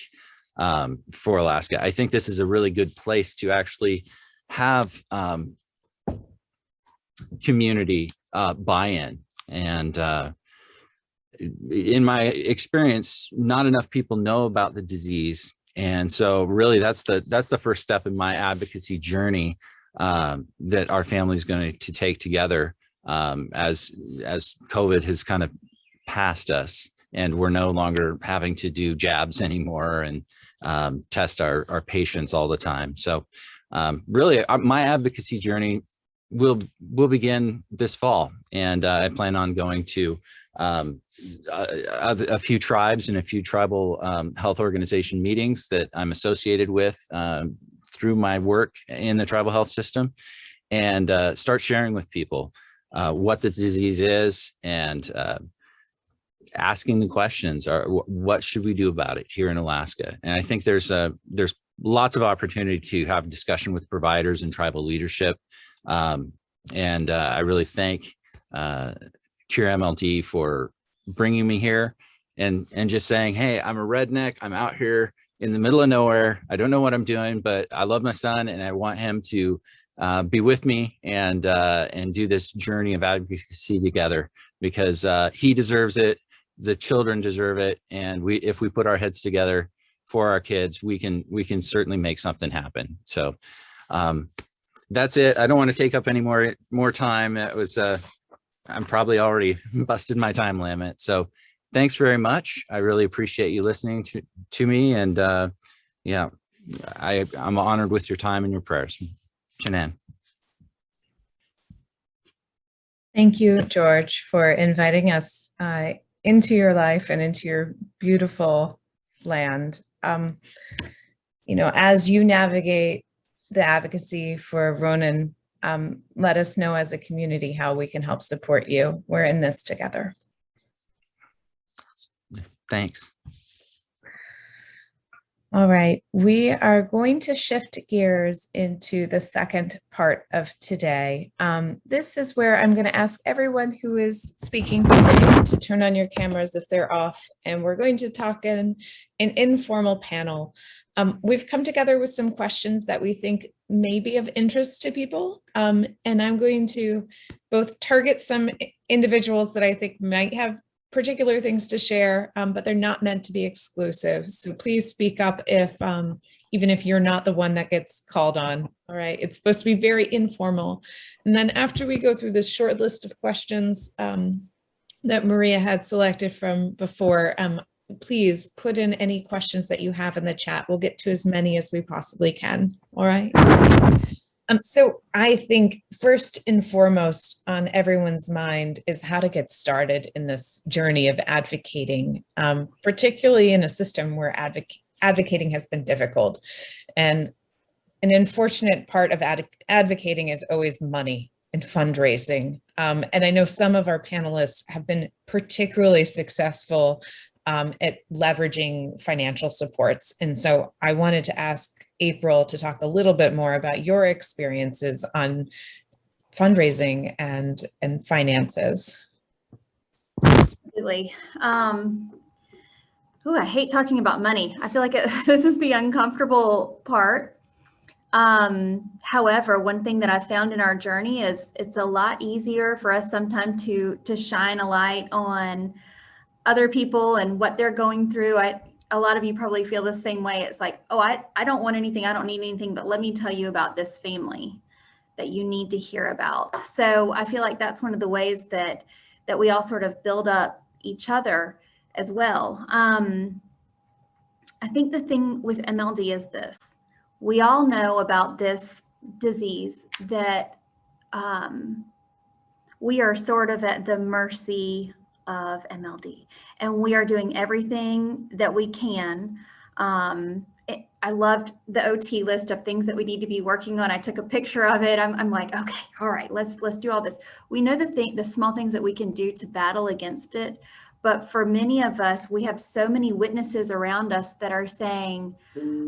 for Alaska. I think this is a really good place to actually have community buy-in. And in my experience, not enough people know about the disease. And so really that's the first step in my advocacy journey that our family is going to take together as COVID has kind of passed us, and we're no longer having to do jabs anymore and test our patients all the time. So really my advocacy journey will begin this fall, and I plan on going to a few tribes and a few tribal health organization meetings that I'm associated with through my work in the tribal health system, and start sharing with people what the disease is, and asking the questions, or what should we do about it here in Alaska? And I think there's lots of opportunity to have discussion with providers and tribal leadership. And I really thank Cure MLD for bringing me here and just saying, hey, I'm a redneck. I'm out here in the middle of nowhere. I don't know what I'm doing, but I love my son and I want him to be with me and do this journey of advocacy together, because he deserves it. The children deserve it. And if we put our heads together for our kids, we can certainly make something happen. So that's it. I don't want to take up any more time. It was I'm probably already busted my time limit. So thanks very much. I really appreciate you listening to me. And yeah, I'm honored with your time and your prayers. Shanann. Thank you, George, for inviting us into your life and into your beautiful land. You know, as you navigate the advocacy for Ronan, let us know as a community how we can help support you. We're in this together. Thanks. All right, we are going to shift gears into the second part of today. This is where I'm going to ask everyone who is speaking today to turn on your cameras if they're off, and we're going to talk in an informal panel. We've come together with some questions that we think may be of interest to people, and I'm going to both target some individuals that I think might have particular things to share, but they're not meant to be exclusive. So please speak up if, even if you're not the one that gets called on. All right, it's supposed to be very informal. And then after we go through this short list of questions that Maria had selected from before, please put in any questions that you have in the chat. We'll get to as many as we possibly can. All right. So I think first and foremost on everyone's mind is how to get started in this journey of advocating, particularly in a system where advocating has been difficult. And an unfortunate part of advocating is always money and fundraising. And I know some of our panelists have been particularly successful at leveraging financial supports. And so I wanted to ask April to talk a little bit more about your experiences on fundraising and finances. Absolutely. I hate talking about money. I feel like this is the uncomfortable part. However, one thing that I've found in our journey is it's a lot easier for us sometimes to shine a light on other people and what they're going through. A lot of you probably feel the same way. It's like, oh, I don't want anything, I don't need anything, but let me tell you about this family that you need to hear about. So I feel like that's one of the ways that we all sort of build up each other as well. I think the thing with MLD is this: we all know about this disease, that we are sort of at the mercy of MLD, and we are doing everything that we can. I loved the OT list of things that we need to be working on. I took a picture of it. I'm like, okay, all right, let's do all this. We know the small things that we can do to battle against it. But for many of us, we have so many witnesses around us that are saying,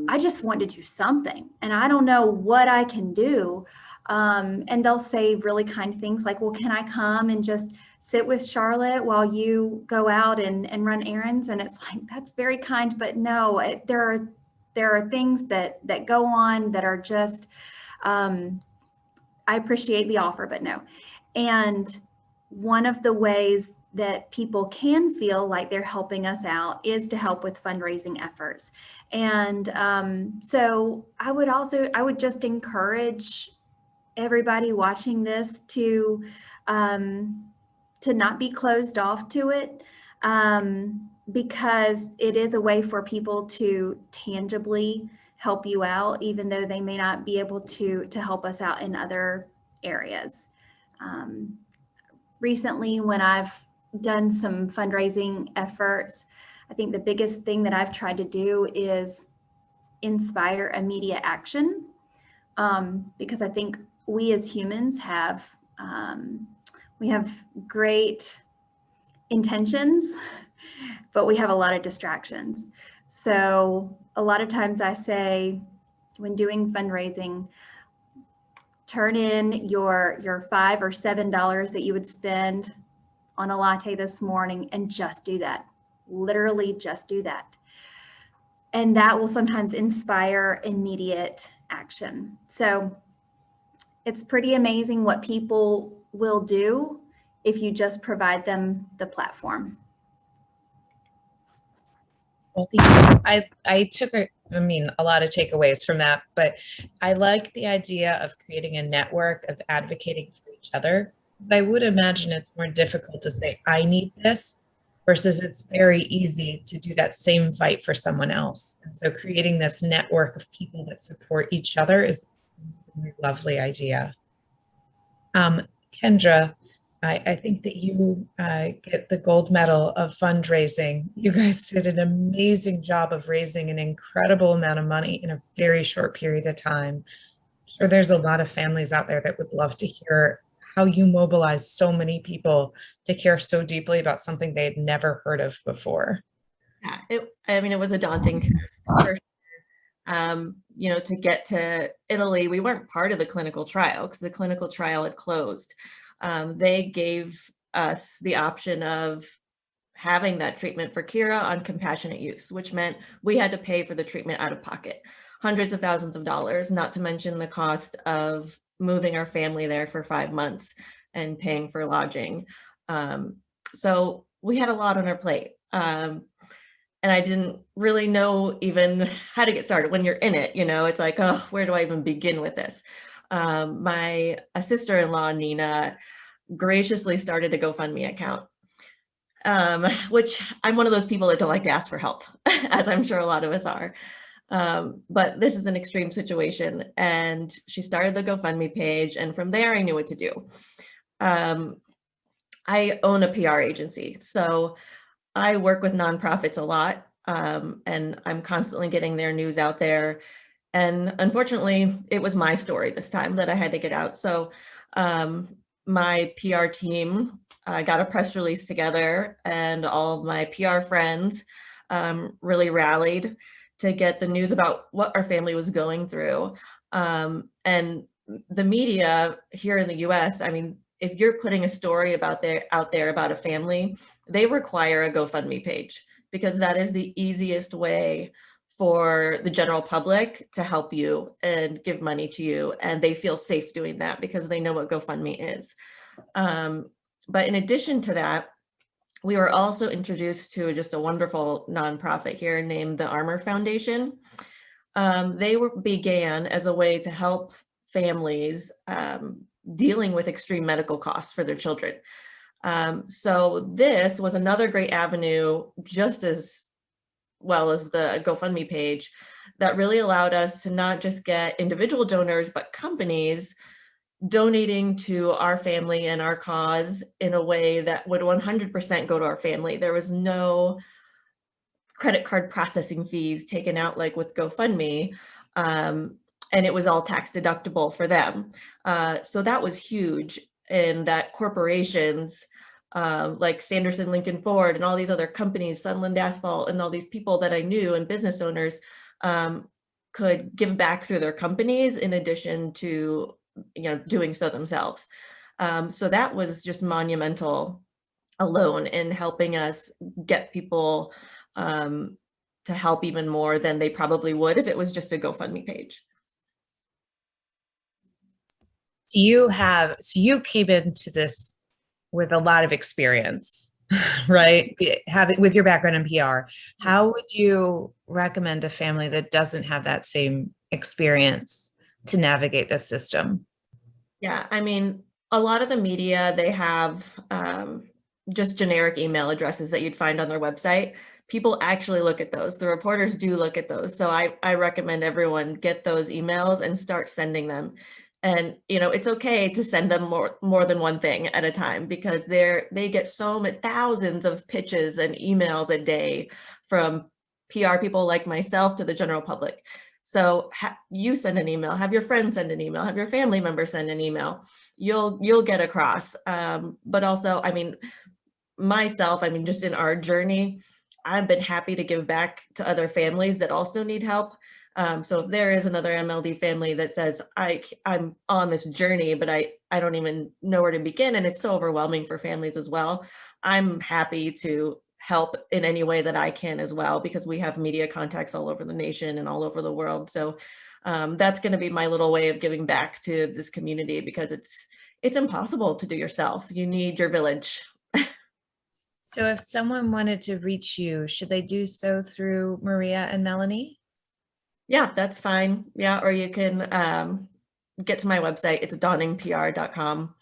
I just want to do something and I don't know what I can do. And they'll say really kind things like, well, can I come and just sit with Charlotte while you go out and run errands? And it's like, that's very kind, but no, there are things that go on that are just, I appreciate the offer, but no. And one of the ways that people can feel like they're helping us out is to help with fundraising efforts. And so I would just encourage everybody watching this to not be closed off to it, because it is a way for people to tangibly help you out, even though they may not be able to help us out in other areas. Recently, when I've done some fundraising efforts, I think the biggest thing that I've tried to do is inspire immediate action, because I think we as humans have great intentions, but we have a lot of distractions. So a lot of times I say, when doing fundraising, turn in your $5 or $7 that you would spend on a latte this morning and just do that. Literally just do that. And that will sometimes inspire immediate action. So it's pretty amazing what people will do if you just provide them the platform. Well, I took a lot of takeaways from that, but I like the idea of creating a network of advocating for each other. I would imagine it's more difficult to say, I need this, versus it's very easy to do that same fight for someone else. And so creating this network of people that support each other is a lovely idea. Kendra, I think that you get the gold medal of fundraising. You guys did an amazing job of raising an incredible amount of money in a very short period of time. I'm sure there's a lot of families out there that would love to hear how you mobilize so many people to care so deeply about something they had never heard of before. Yeah, it was a daunting task for sure. To get to Italy, we weren't part of the clinical trial because the clinical trial had closed. They gave us the option of having that treatment for Kira on compassionate use, which meant we had to pay for the treatment out of pocket, hundreds of thousands of dollars, not to mention the cost of moving our family there for 5 months and paying for lodging. So we had a lot on our plate. And I didn't really know even how to get started. When you're in it, it's like, oh, where do I even begin with this? My sister-in-law, Nina, graciously started a GoFundMe account, which I'm one of those people that don't like to ask for help, as I'm sure a lot of us are. But this is an extreme situation. And she started the GoFundMe page. And from there, I knew what to do. I own a PR agency. So I work with nonprofits a lot, and I'm constantly getting their news out there. And unfortunately, it was my story this time that I had to get out. So my PR team got a press release together, and all of my PR friends really rallied to get the news about what our family was going through. And the media here in the US, if you're putting a story out there about a family, they require a GoFundMe page, because that is the easiest way for the general public to help you and give money to you. And they feel safe doing that because they know what GoFundMe is. But in addition to that, we were also introduced to just a wonderful nonprofit here named the Armor Foundation. They began as a way to help families dealing with extreme medical costs for their children. So this was another great avenue, just as well as the GoFundMe page, that really allowed us to not just get individual donors, but companies donating to our family and our cause in a way that would 100% go to our family. There was no credit card processing fees taken out like with GoFundMe, and it was all tax deductible for them. So that was huge, and that corporations like Sanderson, Lincoln Ford, and all these other companies, Sunland Asphalt, and all these people that I knew and business owners could give back through their companies in addition to doing so themselves. So that was just monumental alone in helping us get people to help even more than they probably would if it was just a GoFundMe page. So you came into this with a lot of experience, right? With your background in PR, how would you recommend a family that doesn't have that same experience to navigate this system? Yeah, I mean, a lot of the media, they have just generic email addresses that you'd find on their website. People actually look at those. The reporters do look at those. So I recommend everyone get those emails and start sending them. And, it's okay to send them more than one thing at a time, because they get so many thousands of pitches and emails a day from PR people like myself to the general public. So you send an email, have your friends send an email, have your family member send an email. You'll get across. But also, myself, just in our journey, I've been happy to give back to other families that also need help. So if there is another MLD family that says, I'm on this journey, but I don't even know where to begin, and it's so overwhelming for families as well, I'm happy to help in any way that I can as well, because we have media contacts all over the nation and all over the world. So that's going to be my little way of giving back to this community, because it's impossible to do yourself. You need your village. So if someone wanted to reach you, should they do so through Maria and Melanie? Yeah, that's fine. Yeah, or you can get to my website. It's dawningpr.com.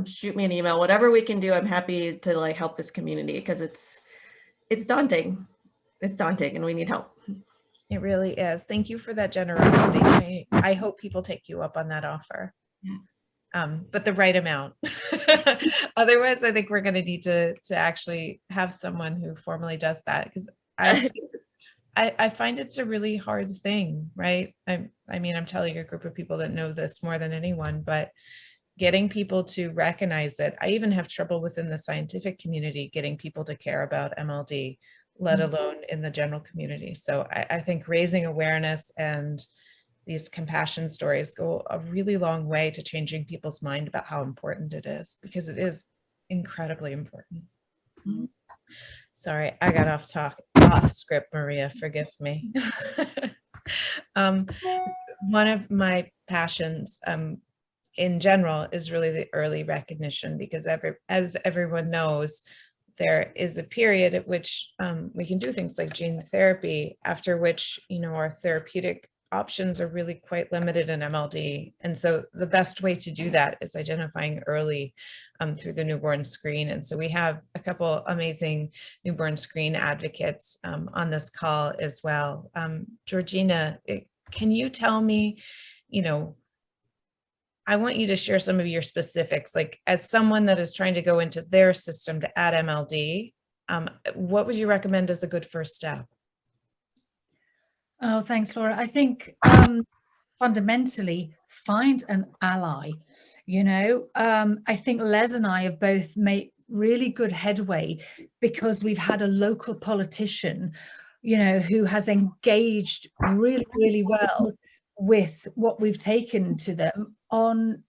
Shoot me an email, whatever we can do. I'm happy to help this community, because it's daunting. It's daunting and we need help. It really is. Thank you for that generosity. I hope people take you up on that offer. Yeah. But the right amount. Otherwise, I think we're going to need to actually have someone who formally does that, because I find it's a really hard thing, right? I'm telling a group of people that know this more than anyone, but getting people to recognize it. I even have trouble within the scientific community getting people to care about MLD, let alone in the general community. So I think raising awareness and these compassion stories go a really long way to changing people's mind about how important it is, because it is incredibly important. Mm-hmm. Sorry, I got off script, Maria, forgive me. One of my passions in general is really the early recognition, because as everyone knows, there is a period at which we can do things like gene therapy, after which, our therapeutic options are really quite limited in MLD. And so the best way to do that is identifying early through the newborn screen. And so we have a couple amazing newborn screen advocates on this call as well. Georgina, can you tell me, I want you to share some of your specifics, like as someone that is trying to go into their system to add MLD, what would you recommend as a good first step? Oh, thanks, Laura. I think fundamentally find an ally. I think Les and I have both made really good headway because we've had a local politician, who has engaged really, really well with what we've taken to them on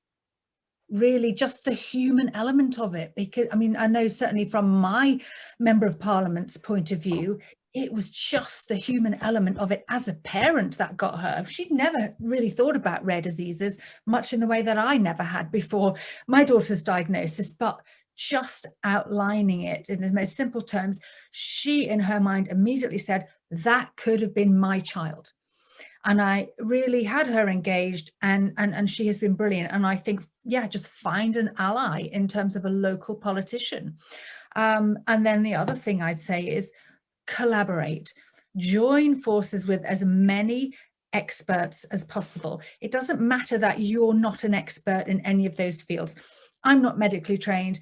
really just the human element of it. Because I know certainly from my member of parliament's point of view, it was just the human element of it as a parent that got her. She'd never really thought about rare diseases, much in the way that I never had before my daughter's diagnosis, but just outlining it in the most simple terms, she in her mind immediately said, that could have been my child. And I really had her engaged, and she has been brilliant. And I think, yeah, just find an ally in terms of a local politician. And then the other thing I'd say is collaborate, join forces with as many experts as possible. It doesn't matter that you're not an expert in any of those fields. I'm not medically trained.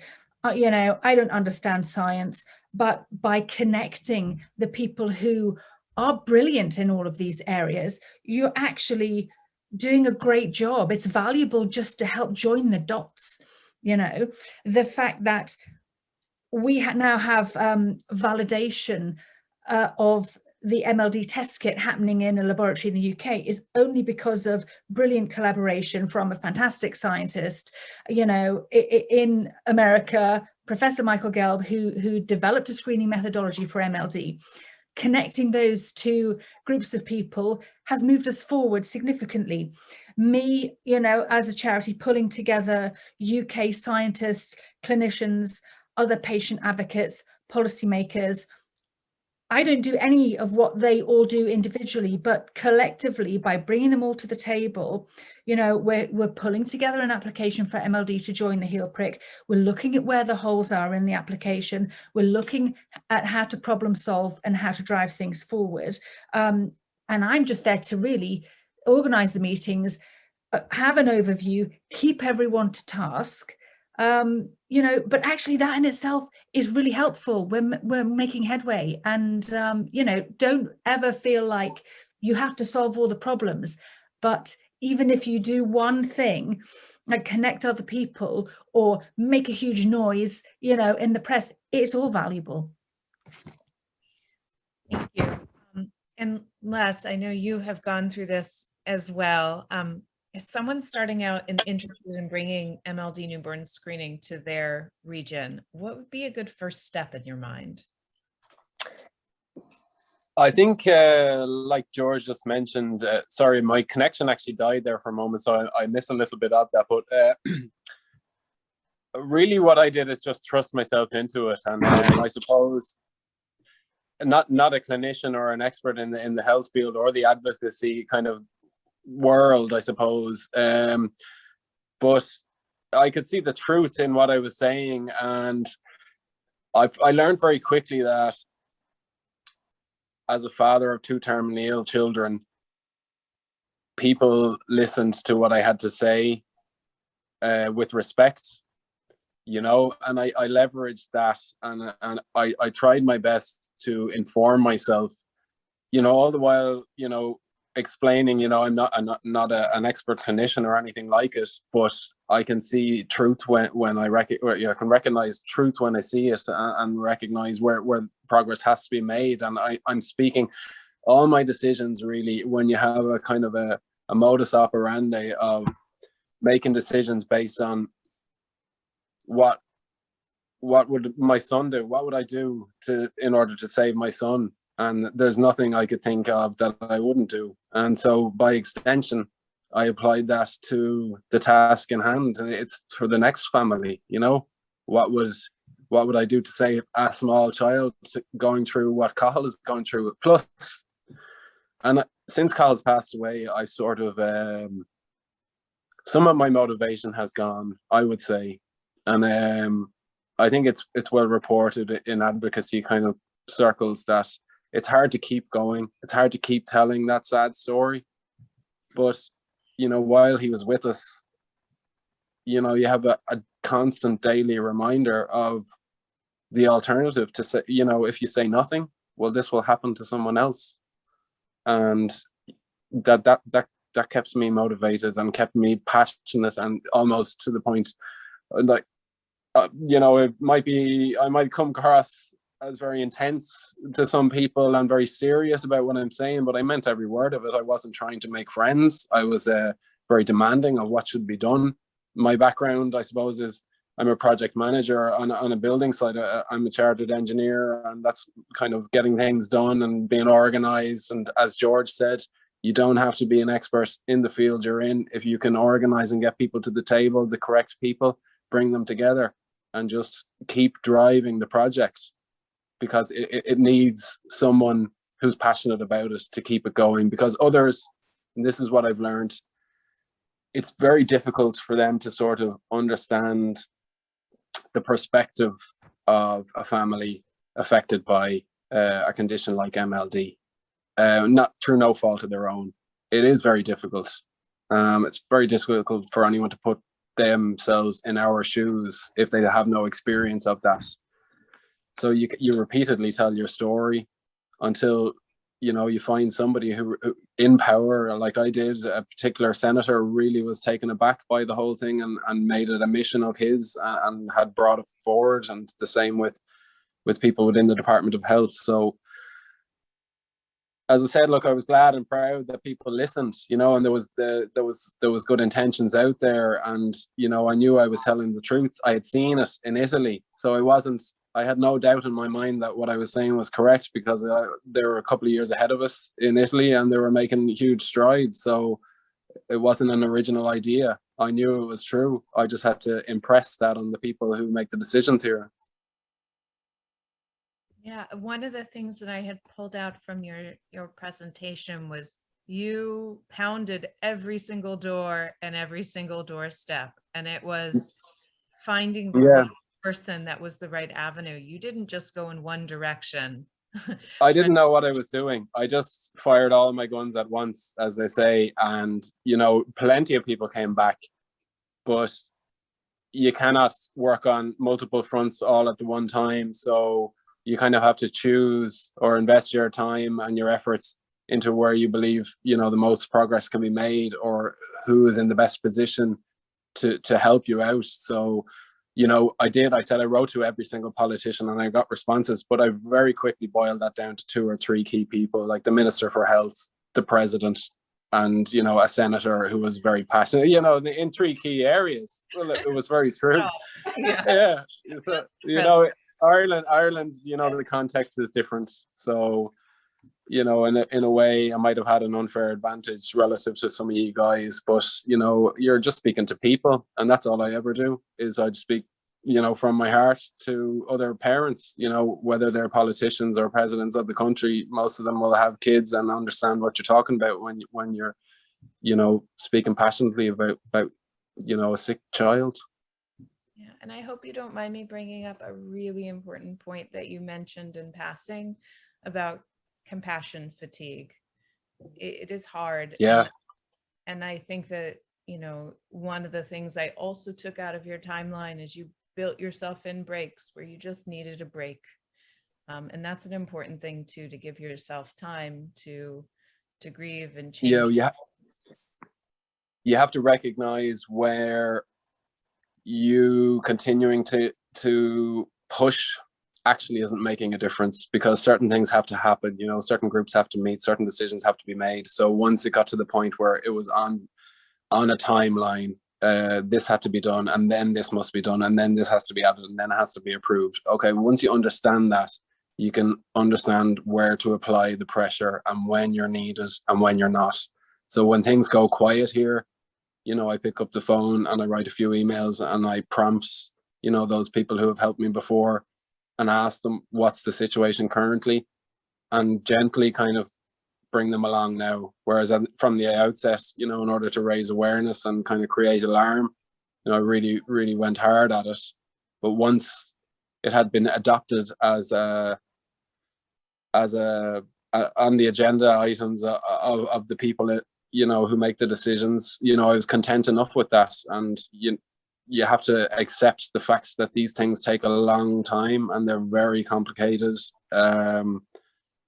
You know, I don't understand science, but by connecting the people who are brilliant in all of these areas, you're actually doing a great job. It's valuable just to help join the dots. You know, the fact that we now have validation of the MLD test kit happening in a laboratory in the UK is only because of brilliant collaboration from a fantastic scientist, you know, in America, Professor Michael Gelb, who developed a screening methodology for MLD. Connecting those two groups of people has moved us forward significantly. Me, you know, as a charity, pulling together UK scientists, clinicians, other patient advocates, policymakers. I don't do any of what they all do individually, but collectively, by bringing them all to the table, you know, we're pulling together an application for MLD to join the heel prick. We're looking at where the holes are in the application. We're looking at how to problem solve and how to drive things forward. And I'm just there to really organize the meetings, have an overview, keep everyone to task. You know, but actually that in itself is really helpful. We're making headway, and you know, don't ever feel like you have to solve all the problems. But even if you do one thing, like connect other people or make a huge noise, you know, in the press, it's all valuable. Thank you. And Les, I know you have gone through this as well. If someone's starting out and interested in bringing MLD newborn screening to their region, what would be a good first step in your mind? I think, like George just mentioned, sorry, my connection actually died there for a moment, so I missed a little bit of that. But really what I did is just thrust myself into it. And I suppose not a clinician or an expert in the health field or the advocacy kind of world, I suppose, but I could see the truth in what I was saying, and I learned very quickly that as a father of two terminally ill children, people listened to what I had to say with respect, you know, and I leveraged that, and I tried my best to inform myself, you know, all the while, you know, explaining, you know, I'm not an expert clinician or anything like it, but I can see truth when I can recognize truth when I see it, and recognize where progress has to be made. And I'm speaking all my decisions really when you have a kind of a modus operandi of making decisions based on what would my son do, what would I do in order to save my son. And there's nothing I could think of that I wouldn't do. And so by extension, I applied that to the task in hand. And it's for the next family, you know, what would I do to save a small child going through what Cathal is going through? Plus, and since Cahal's passed away, I sort of, some of my motivation has gone, I would say. And I think it's well reported in advocacy kind of circles that it's hard to keep going. It's hard to keep telling that sad story. But, you know, while he was with us, you know, you have a constant daily reminder of the alternative to say, you know, if you say nothing, well, this will happen to someone else. And that kept me motivated and kept me passionate, and almost to the point, like, you know, I might come across as very intense to some people and very serious about what I'm saying, but I meant every word of it. I wasn't trying to make friends. I was very demanding of what should be done. My background, I suppose, is I'm a project manager on a building site. I'm a chartered engineer, and that's kind of getting things done and being organized. And as George said, you don't have to be an expert in the field you're in. If you can organize and get people to the table, the correct people, bring them together and just keep driving the project, because it needs someone who's passionate about it to keep it going, because others, and this is what I've learned, it's very difficult for them to sort of understand the perspective of a family affected by a condition like MLD, not through no fault of their own. It is very difficult. It's very difficult for anyone to put themselves in our shoes if they have no experience of that. So you repeatedly tell your story until you find somebody who in power, like I did. A particular senator really was taken aback by the whole thing and made it a mission of his and had brought it forward, and the same with people within the Department of Health. So as I said, look, I was glad and proud that people listened, and there was good intentions out there, and I knew I was telling the truth. I had seen it in Italy, so I had no doubt in my mind that what I was saying was correct, because they were a couple of years ahead of us in Italy and they were making huge strides. So it wasn't an original idea. I knew it was true. I just had to impress that on the people who make the decisions here. Yeah, one of the things that I had pulled out from your presentation was you pounded every single door and every single doorstep, and it was finding the right person that was the right avenue. You didn't just go in one direction. I didn't know what I was doing. I just fired all my guns at once, as they say, and plenty of people came back, but you cannot work on multiple fronts all at the one time. So you kind of have to choose or invest your time and your efforts into where you believe the most progress can be made, or who is in the best position to help you out. So I said I wrote to every single politician and I got responses, but I very quickly boiled that down to 2 or 3 key people, like the Minister for Health, the President, and a senator who was very passionate, in 3 key areas. Well, it was very true. Yeah. Ireland, the context is different. So, in a way, I might have had an unfair advantage relative to some of you guys, but, you're just speaking to people, and that's all I ever do, is I'd speak, from my heart to other parents, whether they're politicians or presidents of the country. Most of them will have kids and understand what you're talking about when you're, speaking passionately about, a sick child. Yeah, and I hope you don't mind me bringing up a really important point that you mentioned in passing about compassion fatigue. It is hard. Yeah. And I think that, one of the things I also took out of your timeline is you built yourself in breaks where you just needed a break. And that's an important thing too, to give yourself time to grieve and change. Yeah, you have to recognize where you continuing to push actually isn't making a difference, because certain things have to happen. Certain groups have to meet, certain decisions have to be made. So once it got to the point where it was on a timeline, this had to be done, and then this must be done, and then this has to be added, and then it has to be approved. Okay, once you understand that, you can understand where to apply the pressure and when you're needed and when you're not. So when things go quiet here, I pick up the phone and I write a few emails and I prompt, those people who have helped me before, and ask them what's the situation currently, and gently kind of bring them along now. Whereas from the outset, in order to raise awareness and kind of create alarm, I really, really went hard at it. But once it had been adopted as on the agenda items of the people who make the decisions, I was content enough with that. And you have to accept the facts that these things take a long time and they're very complicated,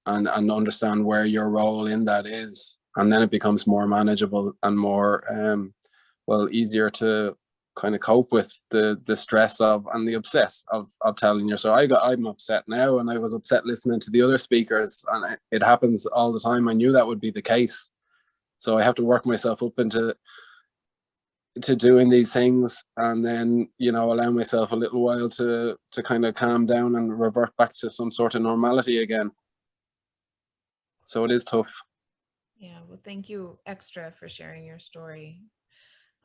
and understand where your role in that is. And then it becomes more manageable and more, easier to kind of cope with the stress of and the upset of telling you. So I'm upset now, and I was upset listening to the other speakers, and it happens all the time. I knew that would be the case. So I have to work myself up into to doing these things, and then, you know, allow myself a little while to kind of calm down and revert back to some sort of normality again. So it is tough. Yeah, well, thank you extra for sharing your story.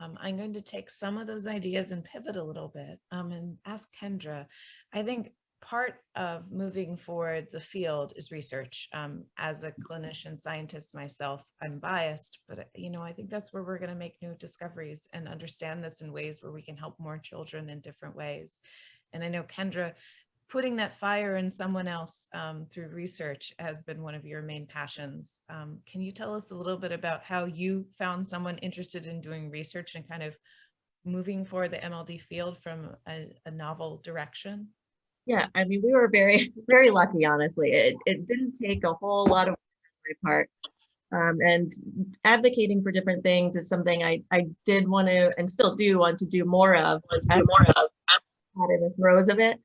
I'm going to take some of those ideas and pivot a little bit and ask Kendra. I think part of moving forward the field is research. As a clinician scientist myself, I'm biased, but you know, I think that's where we're going to make new discoveries and understand this in ways where we can help more children in different ways. And I know, Kendra, putting that fire in someone else through research has been one of your main passions. Can you tell us a little bit about how you found someone interested in doing research and kind of moving forward the MLD field from a novel direction? Yeah, I mean, we were very, very lucky, honestly. It didn't take a whole lot of work on my part. And advocating for different things is something I did want to, and still do want to do more of. In the throes of it.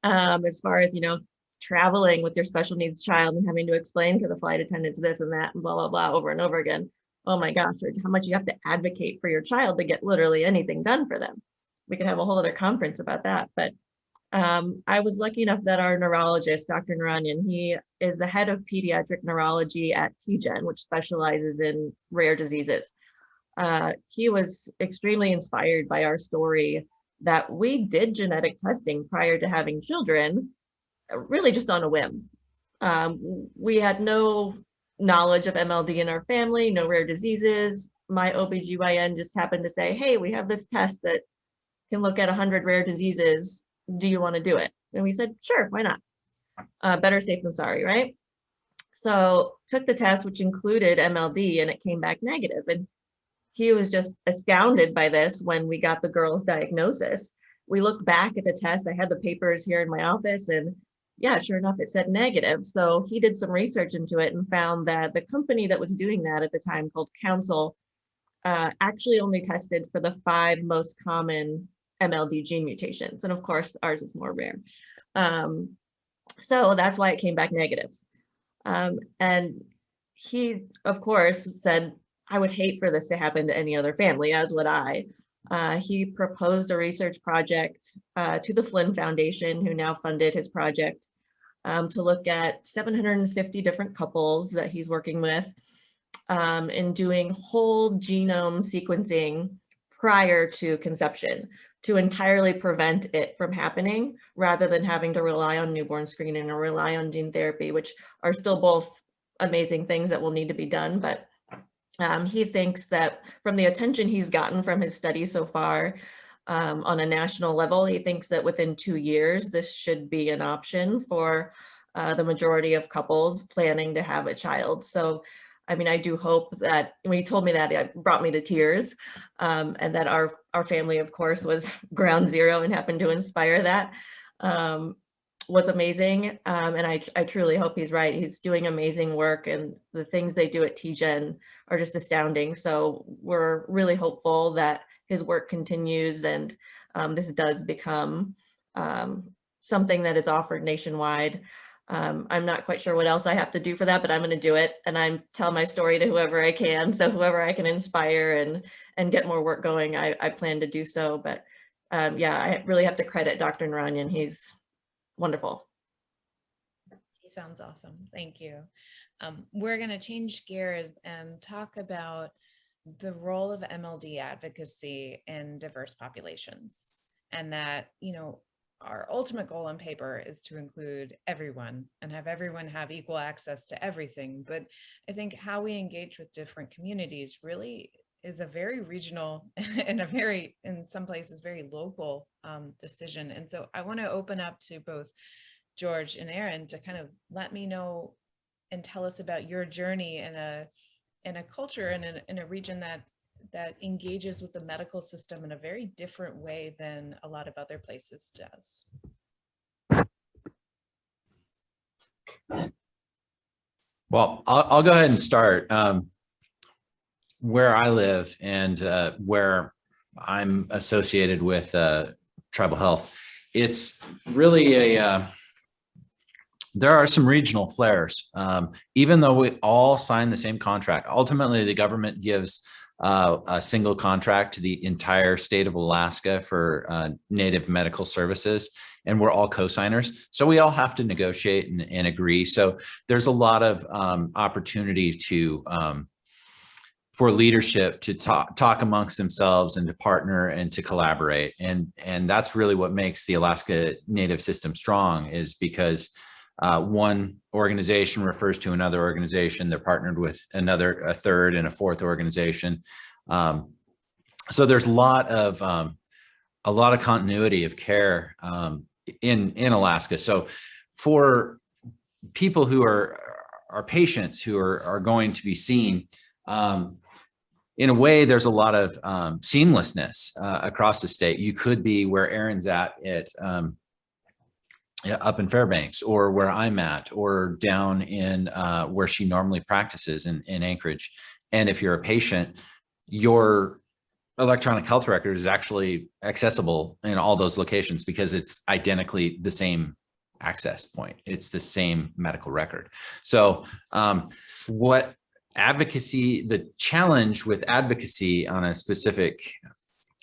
As far as, you know, traveling with your special needs child and having to explain to the flight attendants this and that and blah, blah, blah over and over again. Oh my gosh, how much you have to advocate for your child to get literally anything done for them. We could have a whole other conference about that. But I was lucky enough that our neurologist, Dr. Naranyan, he is the head of pediatric neurology at TGen, which specializes in rare diseases. He was extremely inspired by our story that we did genetic testing prior to having children, really just on a whim. We had no knowledge of MLD in our family, no rare diseases. My OBGYN just happened to say, hey, we have this test that can look at 100 rare diseases. Do you want to do it? And we said, sure, why not? Better safe than sorry, right? So took the test, which included MLD, and it came back negative. And he was just astounded by this when we got the girl's diagnosis. We looked back at the test. I had the papers here in my office, and yeah, sure enough, it said negative. So he did some research into it and found that the company that was doing that at the time, called Council, actually only tested for the 5 most common MLD gene mutations. And of course, ours is more rare. So that's why it came back negative. And he, of course, said, I would hate for this to happen to any other family, as would I. He proposed a research project to the Flynn Foundation, who now funded his project, to look at 750 different couples that he's working with in doing whole genome sequencing prior to conception to entirely prevent it from happening, rather than having to rely on newborn screening or rely on gene therapy, which are still both amazing things that will need to be done. But he thinks that from the attention he's gotten from his study so far on a national level, he thinks that within 2 years, this should be an option for the majority of couples planning to have a child. So, I mean, I do hope that, when he told me that, it brought me to tears, and that our family, of course, was ground zero and happened to inspire that. Was amazing. And I truly hope he's right. He's doing amazing work, and the things they do at TGen are just astounding. So we're really hopeful that his work continues, and this does become something that is offered nationwide. I'm not quite sure what else I have to do for that, but I'm going to do it, and I'm tell my story to whoever I can. So whoever I can inspire and get more work going, I plan to do so. But yeah, I really have to credit Dr. Naranyan. He's wonderful. He sounds awesome. Thank you. We're going to change gears and talk about the role of MLD advocacy in diverse populations, and that, you know, our ultimate goal on paper is to include everyone and have everyone have equal access to everything. But I think how we engage with different communities really is a very regional and a very, in some places, very local decision. And so I want to open up to both George and Aaron to kind of let me know and tell us about your journey in a culture and in a region that engages with the medical system in a very different way than a lot of other places does. Well, I'll go ahead and start. Where I live and where I'm associated with tribal health, it's really there are some regional flares. Even though we all sign the same contract, ultimately the government gives a single contract to the entire state of Alaska for Native medical services, and we're all co-signers. So we all have to negotiate and agree. So there's a lot of opportunity to for leadership to talk amongst themselves and to partner and to collaborate. And that's really what makes the Alaska Native system strong, is because one organization refers to another organization. They're partnered with a third and a fourth organization. So there's a lot of continuity of care in Alaska. So for people who are patients who are going to be seen, in a way, there's a lot of seamlessness across the state. You could be where Erin's at up in Fairbanks, or where I'm at, or down in where she normally practices in Anchorage. And if you're a patient, your electronic health record is actually accessible in all those locations because it's identically the same access point. It's the same medical record. So the challenge with advocacy on a specific,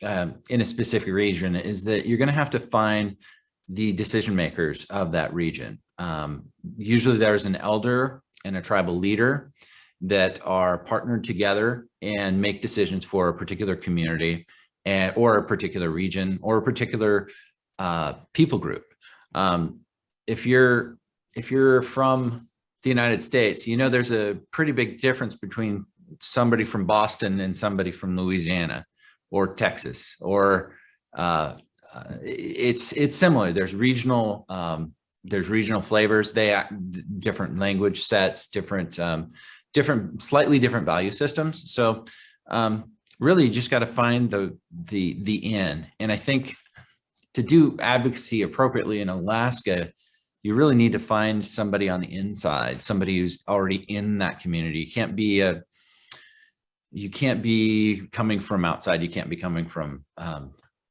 in a specific region, is that you're going to have to find the decision makers of that region. Usually there's an elder and a tribal leader that are partnered together and make decisions for a particular community or a particular region or a particular people group. If you're from the United States, you know, there's a pretty big difference between somebody from Boston and somebody from Louisiana or Texas, or it's similar. There's regional flavors. Different language sets, slightly different value systems. So really, you just got to find the in. And I think to do advocacy appropriately in Alaska, you really need to find somebody on the inside, somebody who's already in that community. You can't be coming from outside. You can't be coming from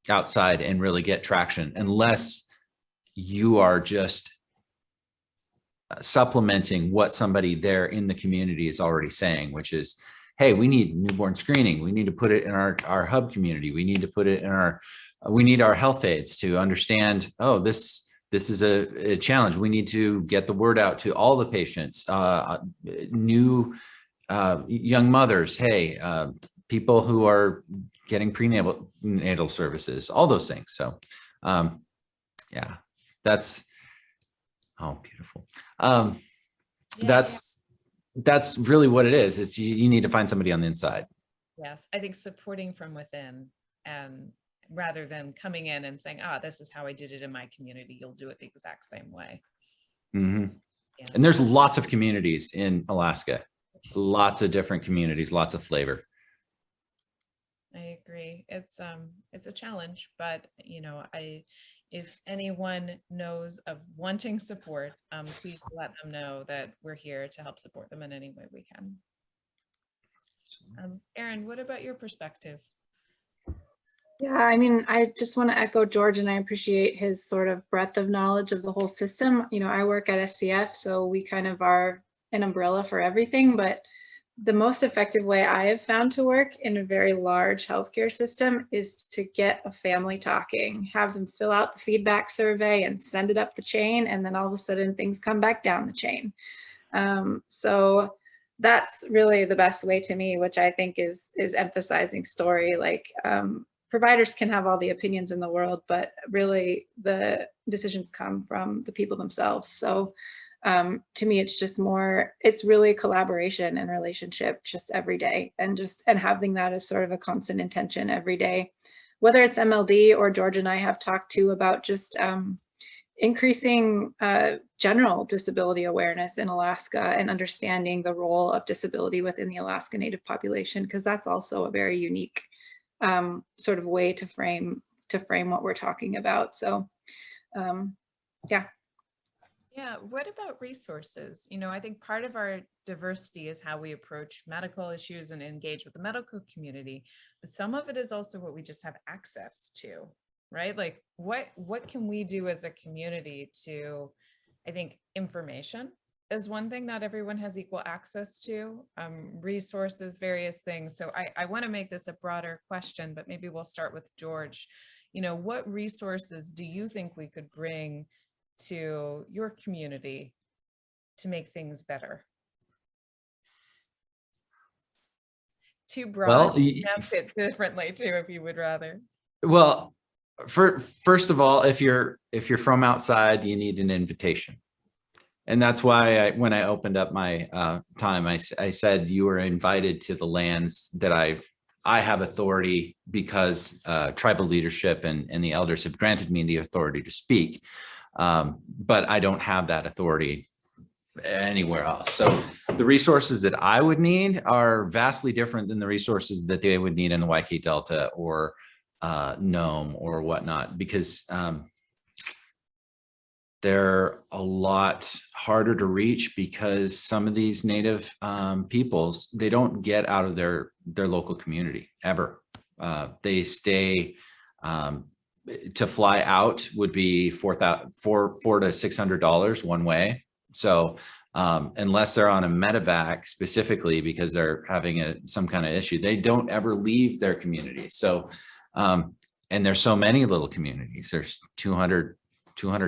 outside and really get traction unless you are just supplementing what somebody there in the community is already saying, which is, hey, we need newborn screening. We need to put it in our hub community. We need to put it in we need our health aides to understand, oh, this is a challenge. We need to get the word out to all the patients, new young mothers, hey, people who are getting prenatal services, all those things. So yeah, that's, oh, beautiful. That's really what it is you need to find somebody on the inside. Yes, I think supporting from within, and rather than coming in and saying, this is how I did it in my community, you'll do it the exact same way. Mm-hmm. Yeah. And there's lots of communities in Alaska, lots of different communities, lots of flavor. I agree. It's a challenge, but you know, if anyone knows of wanting support, please let them know that we're here to help support them in any way we can. Erin, what about your perspective? Yeah, I mean, I just want to echo George, and I appreciate his sort of breadth of knowledge of the whole system. You know, I work at SCF, so we kind of are an umbrella for everything, but the most effective way I have found to work in a very large healthcare system is to get a family talking, have them fill out the feedback survey and send it up the chain, and then all of a sudden things come back down the chain. So that's really the best way to me, which I think is emphasizing story. Like, providers can have all the opinions in the world, but really the decisions come from the people themselves. So to me, it's really collaboration and relationship just every day, and having that as sort of a constant intention every day, whether it's MLD or George and I have talked too about just increasing general disability awareness in Alaska and understanding the role of disability within the Alaska Native population, because that's also a very unique sort of way to frame what we're talking about. So yeah. Yeah, what about resources? You know, I think part of our diversity is how we approach medical issues and engage with the medical community, but some of it is also what we just have access to, right? Like what can we do as a community to, I think, information is one thing not everyone has equal access to, resources, various things. So I want to make this a broader question, but maybe we'll start with George. You know, what resources do you think we could bring to your community to make things better? Too broad. Well, Ask it differently too, if you would rather. well, first of all, if you're from outside, you need an invitation. And that's why when I opened up my time, I said you were invited to the lands that I have authority because tribal leadership and the elders have granted me the authority to speak. But I don't have that authority anywhere else. So the resources that I would need are vastly different than the resources that they would need in the Waikiki Delta or Nome or whatnot, because they're a lot harder to reach because some of these native peoples, they don't get out of their local community ever. They stay, to fly out would be $400 to $600 one way. So unless they're on a medevac specifically because they're having some kind of issue, they don't ever leave their community. So, and there's so many little communities. There's 200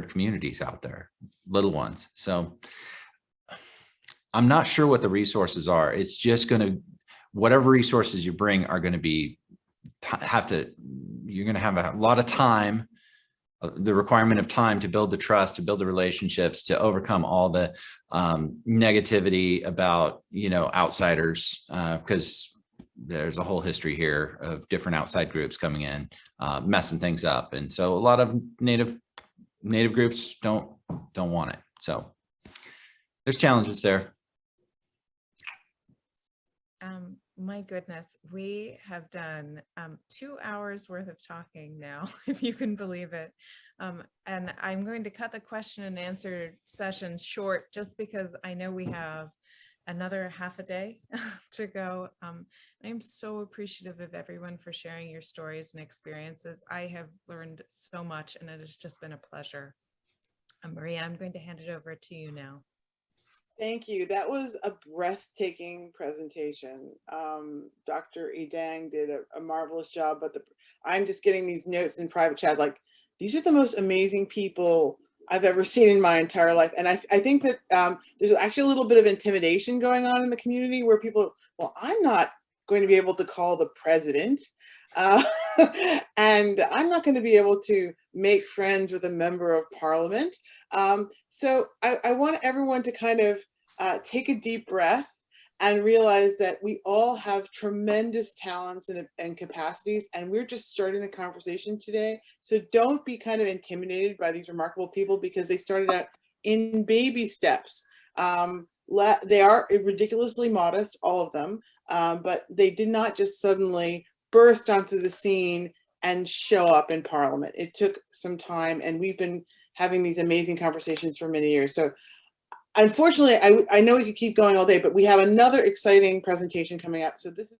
communities out there, little ones. So I'm not sure what the resources are. It's just going to, whatever resources you bring are going to be, you're going to have a lot of time, the requirement of time to build the trust, to build the relationships, to overcome all the negativity about, outsiders, because there's a whole history here of different outside groups coming in, messing things up. And so a lot of native groups don't want it. So there's challenges there. My goodness, we have done 2 hours worth of talking now, if you can believe it. And I'm going to cut the question and answer session short just because I know we have another half a day to go. I'm so appreciative of everyone for sharing your stories and experiences. I have learned so much and it has just been a pleasure. Maria, I'm going to hand it over to you now. Thank you. That was a breathtaking presentation. Dr. Edang did a marvelous job, but I'm just getting these notes in private chat, like, these are the most amazing people I've ever seen in my entire life. And I think that there's actually a little bit of intimidation going on in the community where people, well, I'm not going to be able to call the president. And I'm not going to be able to make friends with a member of parliament. So I want everyone to kind of take a deep breath and realize that we all have tremendous talents and capacities, and we're just starting the conversation today. So don't be kind of intimidated by these remarkable people because they started out in baby steps. They are ridiculously modest, all of them, but they did not just suddenly burst onto the scene and show up in Parliament. It took some time, and we've been having these amazing conversations for many years. So unfortunately, I know we could keep going all day, but we have another exciting presentation coming up. So this is